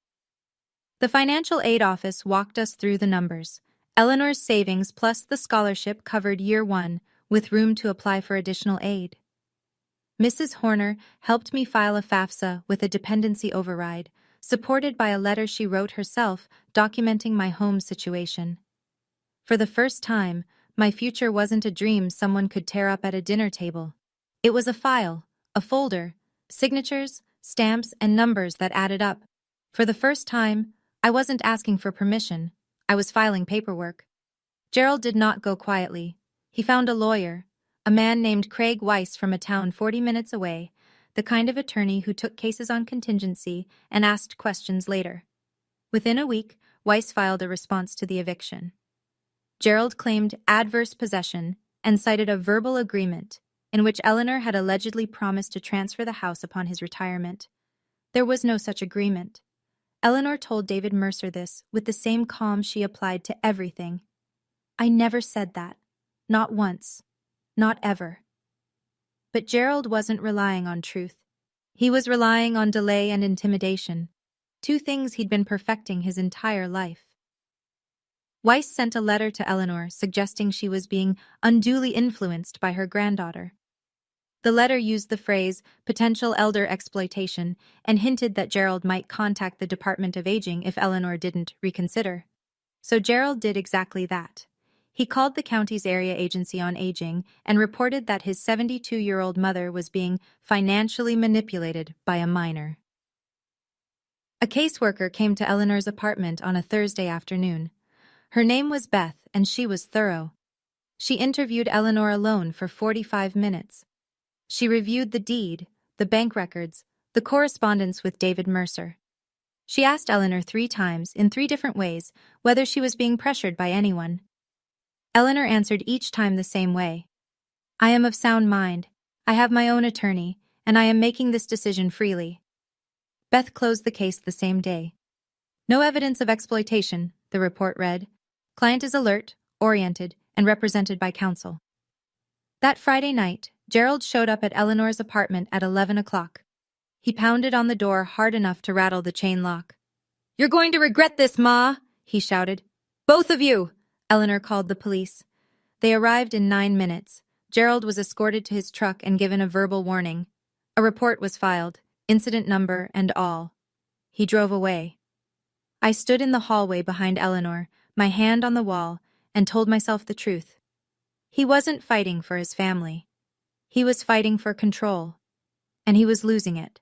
The financial aid office walked us through the numbers. Eleanor's savings plus the scholarship covered year 1, with room to apply for additional aid. Mrs. Horner helped me file a FAFSA with a dependency override, supported by a letter she wrote herself documenting my home situation. For the first time, my future wasn't a dream someone could tear up at a dinner table. It was a file, a folder, signatures, stamps, and numbers that added up. For the first time, I wasn't asking for permission. I was filing paperwork. Gerald did not go quietly. He found a lawyer, a man named Craig Weiss from a town 40 minutes away, the kind of attorney who took cases on contingency and asked questions later. Within a week, Weiss filed a response to the eviction. Gerald claimed adverse possession and cited a verbal agreement in which Eleanor had allegedly promised to transfer the house upon his retirement. There was no such agreement. Eleanor told David Mercer this with the same calm she applied to everything. "I never said that. Not once. Not ever." But Gerald wasn't relying on truth. He was relying on delay and intimidation, two things he'd been perfecting his entire life. Weiss sent a letter to Eleanor suggesting she was being unduly influenced by her granddaughter. The letter used the phrase potential elder exploitation and hinted that Gerald might contact the Department of Aging if Eleanor didn't reconsider. So Gerald did exactly that. He called the county's Area Agency on Aging and reported that his 72-year-old mother was being financially manipulated by a minor. A caseworker came to Eleanor's apartment on a Thursday afternoon. Her name was Beth, and she was thorough. She interviewed Eleanor alone for 45 minutes. She reviewed the deed, the bank records, the correspondence with David Mercer. She asked Eleanor 3 times, in 3 different ways, whether she was being pressured by anyone. Eleanor answered each time the same way. "I am of sound mind. I have my own attorney, and I am making this decision freely." Beth closed the case the same day. "No evidence of exploitation," the report read. "Client is alert, oriented, and represented by counsel." That Friday night, Gerald showed up at Eleanor's apartment at 11 o'clock. He pounded on the door hard enough to rattle the chain lock. "You're going to regret this, Ma!" he shouted. "Both of you!" Eleanor called the police. They arrived in 9 minutes. Gerald was escorted to his truck and given a verbal warning. A report was filed, incident number and all. He drove away. I stood in the hallway behind Eleanor, my hand on the wall, and told myself the truth. He wasn't fighting for his family. He was fighting for control, and he was losing it.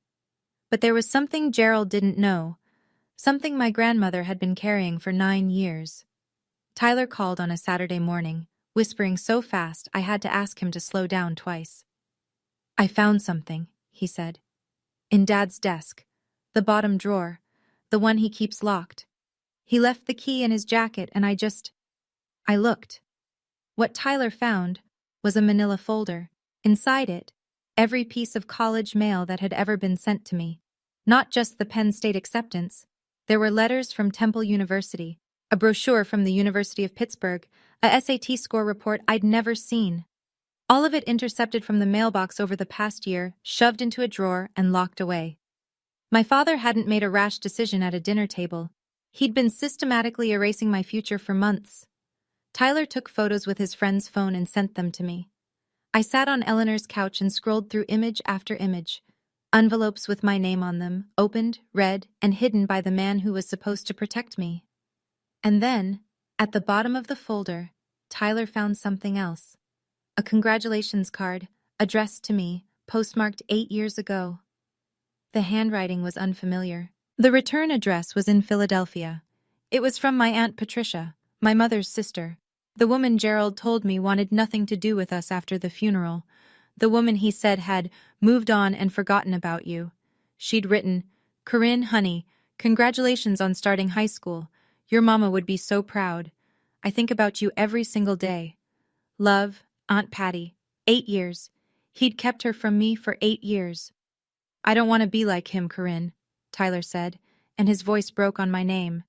But there was something Gerald didn't know, something my grandmother had been carrying for 9 years. Tyler called on a Saturday morning, whispering so fast I had to ask him to slow down twice. "I found something," he said. "In Dad's desk, the bottom drawer, the one he keeps locked. He left the key in his jacket and I looked." What Tyler found was a manila folder. Inside it, every piece of college mail that had ever been sent to me. Not just the Penn State acceptance. There were letters from Temple University, a brochure from the University of Pittsburgh, a SAT score report I'd never seen. All of it intercepted from the mailbox over the past year, shoved into a drawer and locked away. My father hadn't made a rash decision at a dinner table. He'd been systematically erasing my future for months. Tyler took photos with his friend's phone and sent them to me. I sat on Eleanor's couch and scrolled through image after image. Envelopes with my name on them, opened, read, and hidden by the man who was supposed to protect me. And then, at the bottom of the folder, Tyler found something else. A congratulations card, addressed to me, postmarked 8 years ago. The handwriting was unfamiliar. The return address was in Philadelphia. It was from my Aunt Patricia, my mother's sister. The woman Gerald told me wanted nothing to do with us after the funeral. The woman he said had moved on and forgotten about you. She'd written, "Corinne, honey, congratulations on starting high school. Your mama would be so proud. I think about you every single day. Love, Aunt Patty. 8 years. He'd kept her from me for 8 years. I don't want to be like him, Corinne," Tyler said, and his voice broke on my name.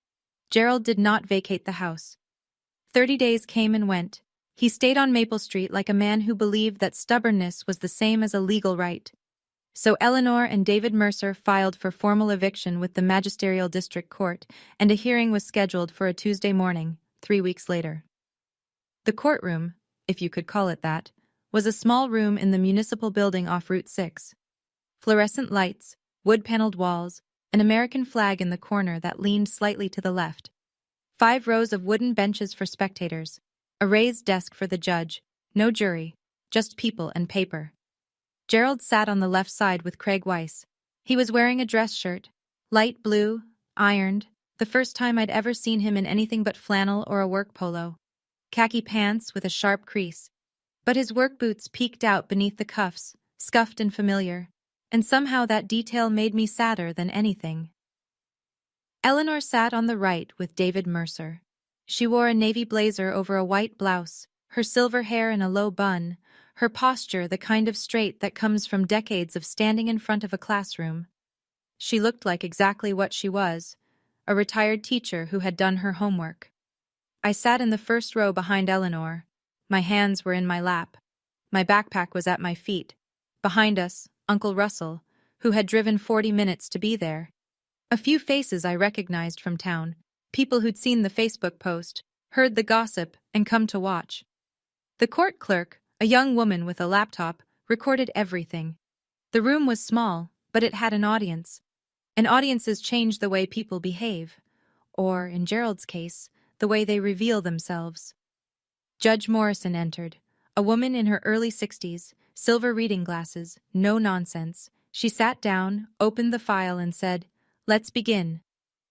Gerald did not vacate the house. 30 days came and went. He stayed on Maple Street like a man who believed that stubbornness was the same as a legal right. So Eleanor and David Mercer filed for formal eviction with the Magisterial District Court, and a hearing was scheduled for a Tuesday morning, 3 weeks later. The courtroom, if you could call it that, was a small room in the municipal building off Route 6. Fluorescent lights, wood-paneled walls, an American flag in the corner that leaned slightly to the left. 5 rows of wooden benches for spectators, a raised desk for the judge, no jury, just people and paper. Gerald sat on the left side with Craig Weiss. He was wearing a dress shirt, light blue, ironed, the first time I'd ever seen him in anything but flannel or a work polo. khaki pants with a sharp crease. But his work boots peeked out beneath the cuffs, scuffed and familiar, and somehow that detail made me sadder than anything. Eleanor sat on the right with David Mercer. She wore a navy blazer over a white blouse, her silver hair in a low bun, her posture the kind of straight that comes from decades of standing in front of a classroom. She looked like exactly what she was, a retired teacher who had done her homework. I sat in the first row behind Eleanor. My hands were in my lap. My backpack was at my feet. Behind us, Uncle Russell, who had driven 40 minutes to be there. A few faces I recognized from town, people who'd seen the Facebook post, heard the gossip, and come to watch. The court clerk, a young woman with a laptop, recorded everything. The room was small, but it had an audience. And audiences change the way people behave. Or, in Gerald's case, the way they reveal themselves. Judge Morrison entered, a woman in her early 60s, silver reading glasses, no nonsense. She sat down, opened the file, and said, "Let's begin."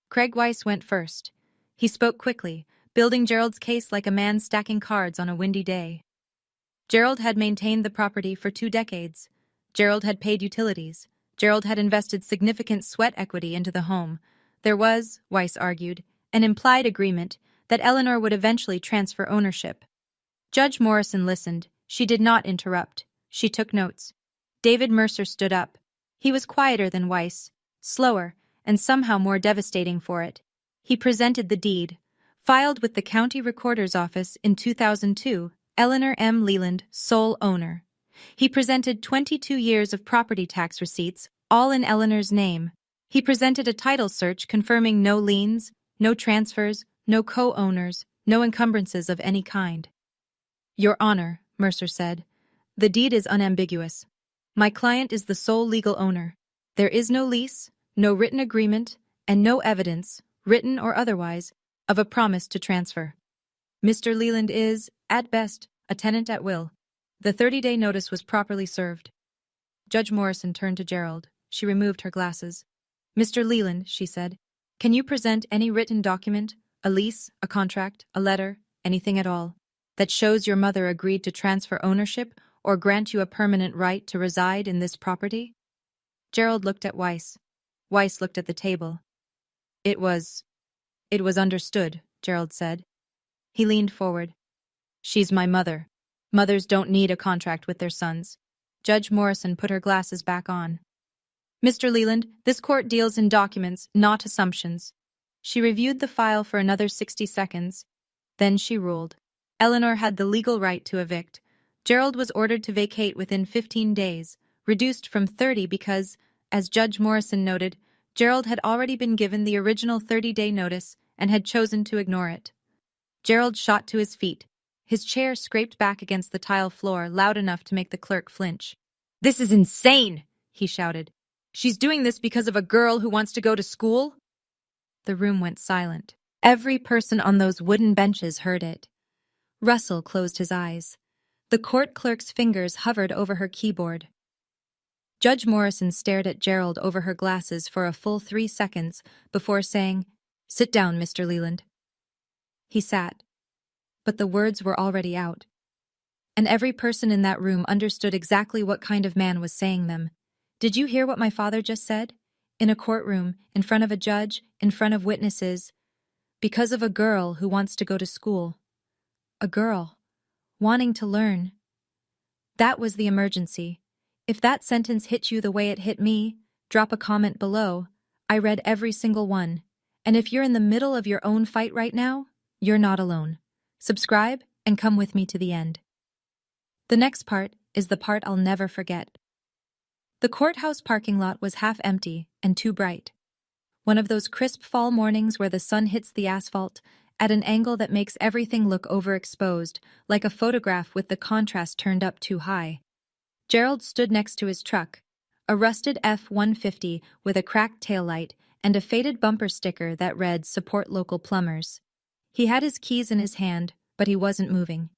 Craig Weiss went first. He spoke quickly, building Gerald's case like a man stacking cards on a windy day. Gerald had maintained the property for 2 decades. Gerald had paid utilities. Gerald had invested significant sweat equity into the home. There was, Weiss argued, an implied agreement that Eleanor would eventually transfer ownership. Judge Morrison listened. She did not interrupt. She took notes. David Mercer stood up. He was quieter than Weiss, slower, and somehow more devastating for it. He presented the deed. Filed with the county recorder's office in 2002, Eleanor M. Leland, sole owner. He presented 22 years of property tax receipts, all in Eleanor's name. He presented a title search confirming no liens, no transfers, no co-owners, no encumbrances of any kind. "Your Honor," Mercer said, "the deed is unambiguous. My client is the sole legal owner. There is no lease, no written agreement, and no evidence, written or otherwise, of a promise to transfer. Mr. Leland is, at best, a tenant at will. The 30-day notice was properly served." Judge Morrison turned to Gerald. She removed her glasses. "Mr. Leland," she said, "can you present any written document, a lease, a contract, a letter, anything at all, that shows your mother agreed to transfer ownership or grant you a permanent right to reside in this property?" Gerald looked at Weiss. Weiss looked at the table. It was understood," Gerald said. He leaned forward. "She's my mother. Mothers don't need a contract with their sons." Judge Morrison put her glasses back on. "Mr. Leland, this court deals in documents, not assumptions." She reviewed the file for another 60 seconds. Then she ruled. Eleanor had the legal right to evict. Gerald was ordered to vacate within 15 days, reduced from 30 because, as Judge Morrison noted, Gerald had already been given the original 30-day notice and had chosen to ignore it. Gerald shot to his feet. His chair scraped back against the tile floor loud enough to make the clerk flinch. "This is insane!" he shouted. "She's doing this because of a girl who wants to go to school?" The room went silent. Every person on those wooden benches heard it. Russell closed his eyes. The court clerk's fingers hovered over her keyboard. Judge Morrison stared at Gerald over her glasses for a full 3 seconds before saying, "Sit down, Mr. Leland." He sat. But the words were already out. And every person in that room understood exactly what kind of man was saying them. "Did you hear what my father just said? In a courtroom, in front of a judge, in front of witnesses. Because of a girl who wants to go to school. A girl. Wanting to learn." That was the emergency. If that sentence hit you the way it hit me, drop a comment below. I read every single one. And if you're in the middle of your own fight right now, you're not alone. Subscribe and come with me to the end. The next part is the part I'll never forget. The courthouse parking lot was half empty and too bright. One of those crisp fall mornings where the sun hits the asphalt at an angle that makes everything look overexposed, like a photograph with the contrast turned up too high. Gerald stood next to his truck, a rusted F-150 with a cracked taillight and a faded bumper sticker that read "Support Local Plumbers." He had his keys in his hand, but he wasn't moving.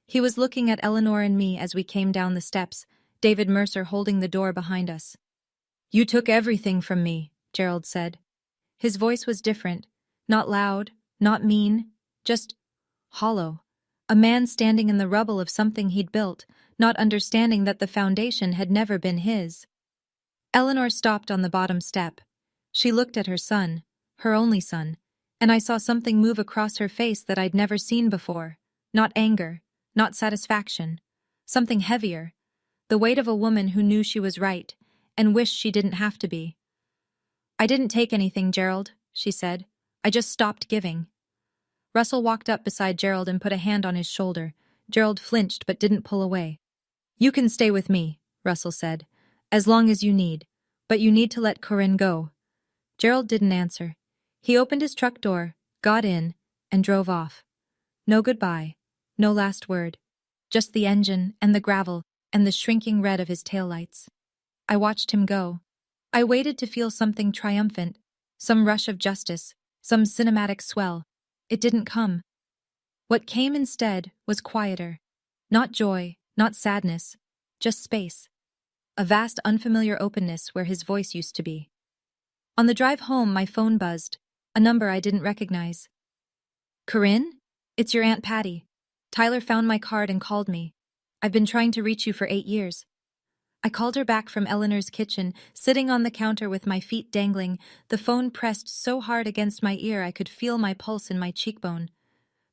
He was looking at Eleanor and me as we came down the steps, David Mercer holding the door behind us. "You took everything from me," Gerald said. His voice was different, not loud, not mean, just hollow. A man standing in the rubble of something he'd built, not understanding that the foundation had never been his. Eleanor stopped on the bottom step. She looked at her son, her only son, and I saw something move across her face that I'd never seen before. Not anger, not satisfaction. Something heavier. The weight of a woman who knew she was right, and wished she didn't have to be. "I didn't take anything, Gerald," she said. "I just stopped giving." Russell walked up beside Gerald and put a hand on his shoulder. Gerald flinched but didn't pull away. "You can stay with me," Russell said, "as long as you need. But you need to let Corinne go." Gerald didn't answer. He opened his truck door, got in, and drove off. No goodbye, no last word. Just the engine and the gravel and the shrinking red of his taillights. I watched him go. I waited to feel something triumphant, some rush of justice, some cinematic swell. It didn't come. What came instead was quieter. Not joy, not sadness, just space. A vast unfamiliar openness where his voice used to be. On the drive home, my phone buzzed, a number I didn't recognize. "Corinne? It's your Aunt Patty. Tyler found my card and called me. I've been trying to reach you for 8 years." I called her back from Eleanor's kitchen, sitting on the counter with my feet dangling, the phone pressed so hard against my ear I could feel my pulse in my cheekbone.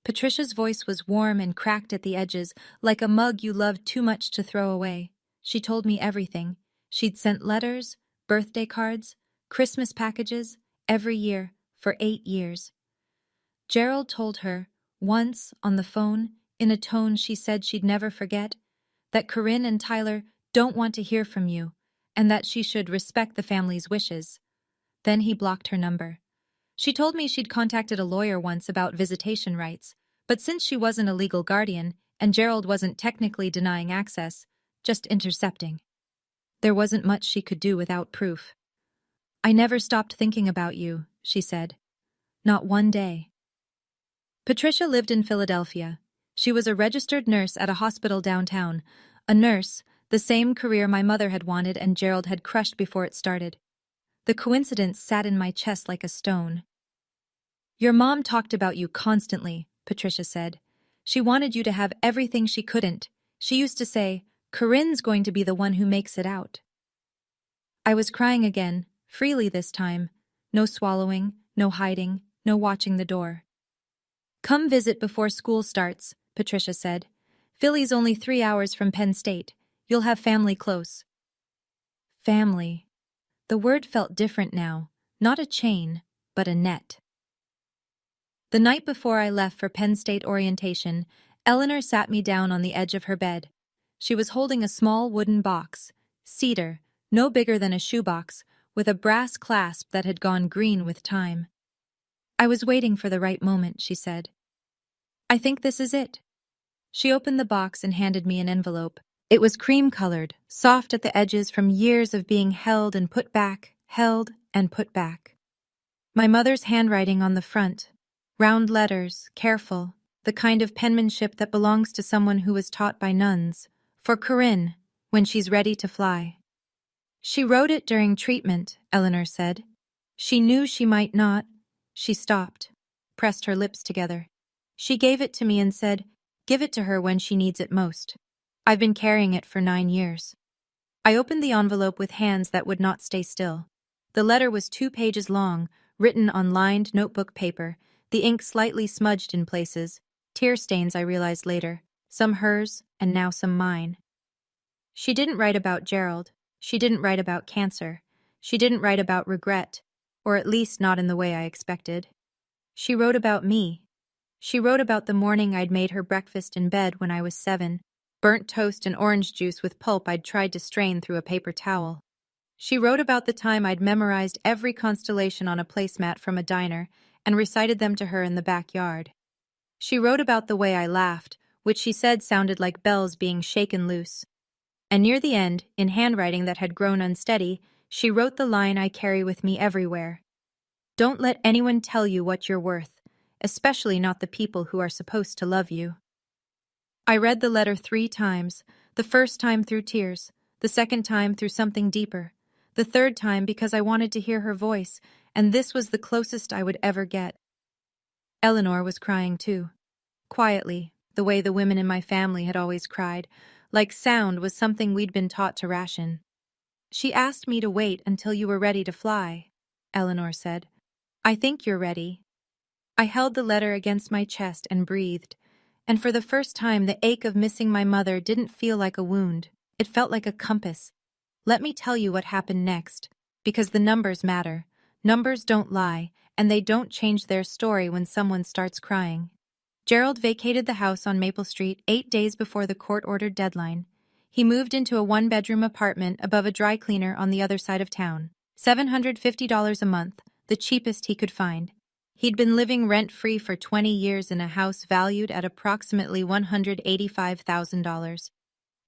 Patricia's voice was warm and cracked at the edges, like a mug you loved too much to throw away. She told me everything. She'd sent letters, birthday cards, Christmas packages, every year, for 8 years. Gerald told her, once, on the phone, in a tone she said she'd never forget, that Corinne and Tyler don't want to hear from you, and that she should respect the family's wishes. Then he blocked her number. She told me she'd contacted a lawyer once about visitation rights, but since she wasn't a legal guardian, and Gerald wasn't technically denying access, just intercepting. There wasn't much she could do without proof. "I never stopped thinking about you," she said. "Not one day." Patricia lived in Philadelphia. She was a registered nurse at a hospital downtown. A nurse, the same career my mother had wanted and Gerald had crushed before it started. The coincidence sat in my chest like a stone. "Your mom talked about you constantly," Patricia said. "She wanted you to have everything she couldn't. She used to say, 'Corinne's going to be the one who makes it out.'" I was crying again, freely this time. No swallowing, no hiding, no watching the door. "Come visit before school starts," Patricia said. "Philly's only 3 hours from Penn State. You'll have family close." Family. The word felt different now, not a chain, but a net. The night before I left for Penn State orientation, Eleanor sat me down on the edge of her bed. She was holding a small wooden box, cedar, no bigger than a shoebox, with a brass clasp that had gone green with time. "I was waiting for the right moment," she said. "I think this is it." She opened the box and handed me an envelope. It was cream-colored, soft at the edges from years of being held and put back, held and put back. My mother's handwriting on the front. Round letters, careful, the kind of penmanship that belongs to someone who was taught by nuns. "For Corinne, when she's ready to fly." "She wrote it during treatment," Eleanor said. "She knew she might not." She stopped, pressed her lips together. "She gave it to me and said, 'Give it to her when she needs it most.' I've been carrying it for 9 years." I opened the envelope with hands that would not stay still. The letter was 2 pages long, written on lined notebook paper, the ink slightly smudged in places, tear stains I realized later, some hers and now some mine. She didn't write about Gerald. She didn't write about cancer. She didn't write about regret, or at least not in the way I expected. She wrote about me. She wrote about the morning I'd made her breakfast in bed when I was 7, burnt toast and orange juice with pulp I'd tried to strain through a paper towel. She wrote about the time I'd memorized every constellation on a placemat from a diner and recited them to her in the backyard. She wrote about the way I laughed, which she said sounded like bells being shaken loose. And near the end, in handwriting that had grown unsteady, she wrote the line I carry with me everywhere. "Don't let anyone tell you what you're worth, especially not the people who are supposed to love you." I read the letter 3 times, the first time through tears, the second time through something deeper, the third time because I wanted to hear her voice, and this was the closest I would ever get. Eleanor was crying too. Quietly, the way the women in my family had always cried, like sound was something we'd been taught to ration. "She asked me to wait until you were ready to fly," Eleanor said. "I think you're ready." I held the letter against my chest and breathed, and for the first time the ache of missing my mother didn't feel like a wound. It felt like a compass. Let me tell you what happened next, because the numbers matter. Numbers don't lie, and they don't change their story when someone starts crying. Gerald vacated the house on Maple Street 8 days before the court-ordered deadline. He moved into a one-bedroom apartment above a dry cleaner on the other side of town. $750 a month, the cheapest he could find. He'd been living rent-free for 20 years in a house valued at approximately $185,000.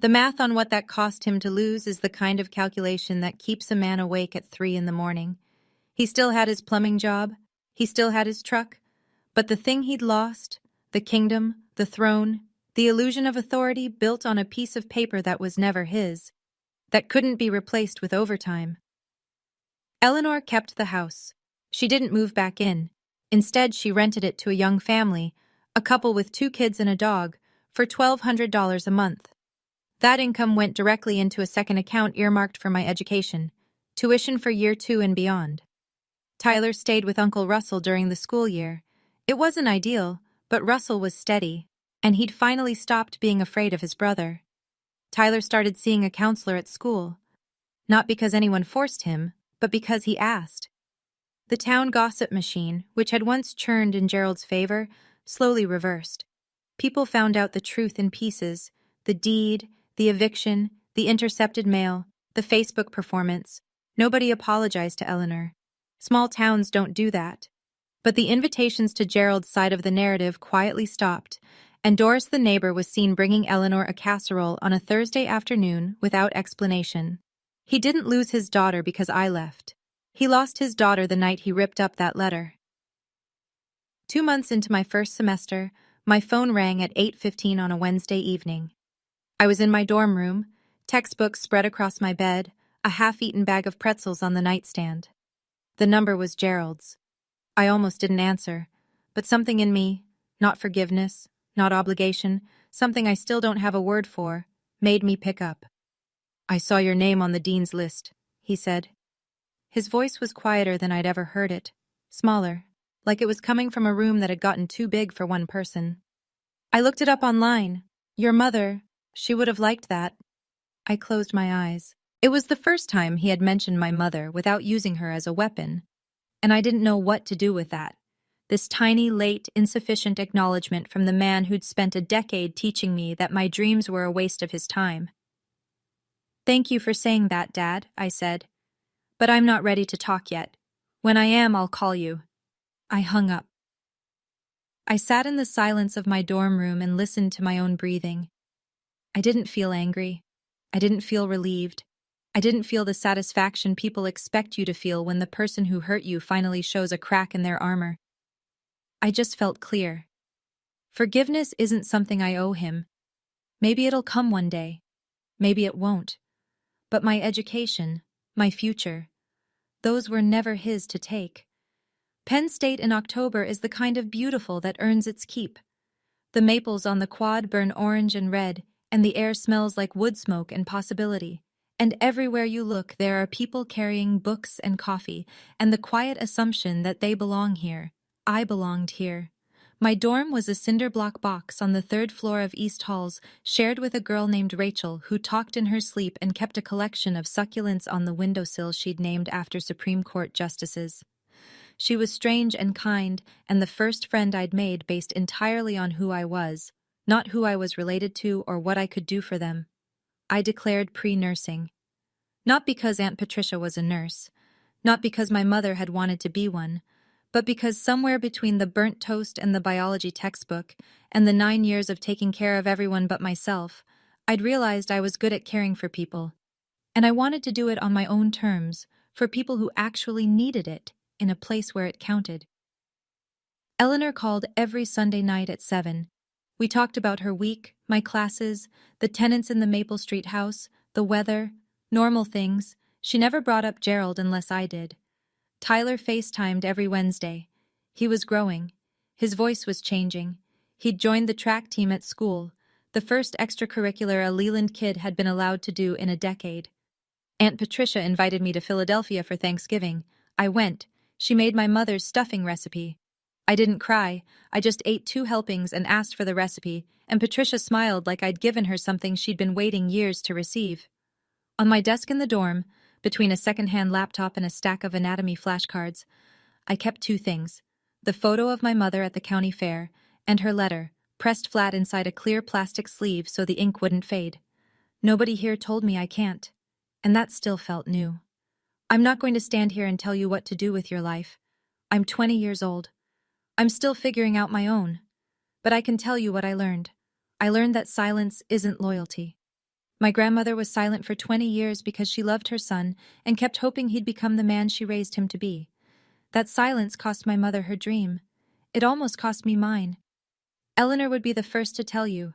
The math on what that cost him to lose is the kind of calculation that keeps a man awake at 3 in the morning. He still had his plumbing job. He still had his truck. But the thing he'd lost, the kingdom, the throne, the illusion of authority built on a piece of paper that was never his, that couldn't be replaced with overtime. Eleanor kept the house. She didn't move back in. Instead, she rented it to a young family, a couple with 2 kids and a dog, for $1,200 a month. That income went directly into a second account earmarked for my education, tuition for year 2 and beyond. Tyler stayed with Uncle Russell during the school year. It wasn't ideal, but Russell was steady, and he'd finally stopped being afraid of his brother. Tyler started seeing a counselor at school, not because anyone forced him, but because he asked. The town gossip machine, which had once churned in Gerald's favor, slowly reversed. People found out the truth in pieces: the deed, the eviction, the intercepted mail, the Facebook performance. Nobody apologized to Eleanor. Small towns don't do that. But the invitations to Gerald's side of the narrative quietly stopped, and Doris the neighbor was seen bringing Eleanor a casserole on a Thursday afternoon without explanation. He didn't lose his daughter because I left. He lost his daughter the night he ripped up that letter. 2 months into my first semester, my phone rang at 8:15 on a Wednesday evening. I was in my dorm room, textbooks spread across my bed, a half-eaten bag of pretzels on the nightstand. The number was Gerald's. I almost didn't answer, but something in me, not forgiveness, not obligation, something I still don't have a word for, made me pick up. "I saw your name on the dean's list," he said. His voice was quieter than I'd ever heard it, smaller, like it was coming from a room that had gotten too big for one person. "I looked it up online. Your mother, she would have liked that." I closed my eyes. It was the first time he had mentioned my mother without using her as a weapon, and I didn't know what to do with that. This tiny, late, insufficient acknowledgement from the man who'd spent a decade teaching me that my dreams were a waste of his time. "Thank you for saying that, Dad," I said. "But I'm not ready to talk yet. When I am, I'll call you." I hung up. I sat in the silence of my dorm room and listened to my own breathing. I didn't feel angry. I didn't feel relieved. I didn't feel the satisfaction people expect you to feel when the person who hurt you finally shows a crack in their armor. I just felt clear. Forgiveness isn't something I owe him. Maybe it'll come one day. Maybe it won't. But my education, my future, those were never his to take. Penn State in October is the kind of beautiful that earns its keep. The maples on the quad burn orange and red, and the air smells like wood smoke and possibility. And everywhere you look, there are people carrying books and coffee, and the quiet assumption that they belong here. I belonged here. My dorm was a cinder block box on the 3rd floor of East Halls, shared with a girl named Rachel who talked in her sleep and kept a collection of succulents on the windowsill she'd named after Supreme Court justices. She was strange and kind, and the first friend I'd made based entirely on who I was, not who I was related to or what I could do for them. I declared pre-nursing. Not because Aunt Patricia was a nurse, not because my mother had wanted to be one, but because somewhere between the burnt toast and the biology textbook, and the 9 years of taking care of everyone but myself, I'd realized I was good at caring for people. And I wanted to do it on my own terms, for people who actually needed it, in a place where it counted. Eleanor called every Sunday night at 7. We talked about her week, my classes, the tenants in the Maple Street house, the weather, normal things. She never brought up Gerald unless I did. Tyler FaceTimed every Wednesday. He was growing. His voice was changing. He'd joined the track team at school, the first extracurricular a Leland kid had been allowed to do in a decade. Aunt Patricia invited me to Philadelphia for Thanksgiving. I went. She made my mother's stuffing recipe. I didn't cry, I just ate 2 helpings and asked for the recipe, and Patricia smiled like I'd given her something she'd been waiting years to receive. On my desk in the dorm, between a second-hand laptop and a stack of anatomy flashcards, I kept 2 things: the photo of my mother at the county fair, and her letter, pressed flat inside a clear plastic sleeve so the ink wouldn't fade. Nobody here told me I can't, and that still felt new. I'm not going to stand here and tell you what to do with your life. I'm 20 years old. I'm still figuring out my own. But I can tell you what I learned. I learned that silence isn't loyalty. My grandmother was silent for 20 years because she loved her son and kept hoping he'd become the man she raised him to be. That silence cost my mother her dream. It almost cost me mine. Eleanor would be the first to tell you,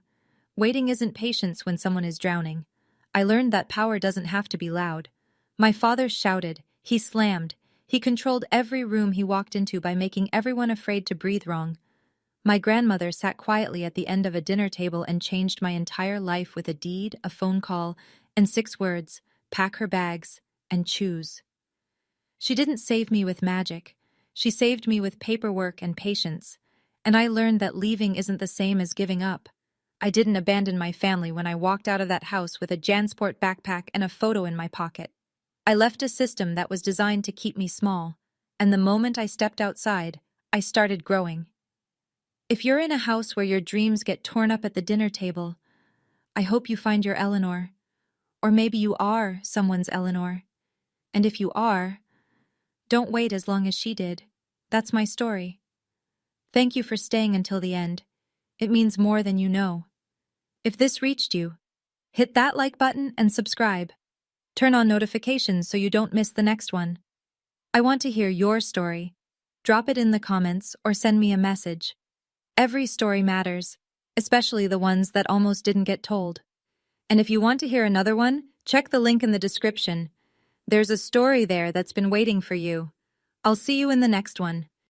waiting isn't patience when someone is drowning. I learned that power doesn't have to be loud. My father shouted, he slammed, he controlled every room he walked into by making everyone afraid to breathe wrong. My grandmother sat quietly at the end of a dinner table and changed my entire life with a deed, a phone call, and 6 words: pack her bags and choose. She didn't save me with magic. She saved me with paperwork and patience. And I learned that leaving isn't the same as giving up. I didn't abandon my family when I walked out of that house with a JanSport backpack and a photo in my pocket. I left a system that was designed to keep me small, and the moment I stepped outside, I started growing. If you're in a house where your dreams get torn up at the dinner table, I hope you find your Eleanor. Or maybe you are someone's Eleanor. And if you are, don't wait as long as she did. That's my story. Thank you for staying until the end. It means more than you know. If this reached you, hit that like button and subscribe. Turn on notifications so you don't miss the next one. I want to hear your story. Drop it in the comments or send me a message. Every story matters, especially the ones that almost didn't get told. And if you want to hear another one, check the link in the description. There's a story there that's been waiting for you. I'll see you in the next one.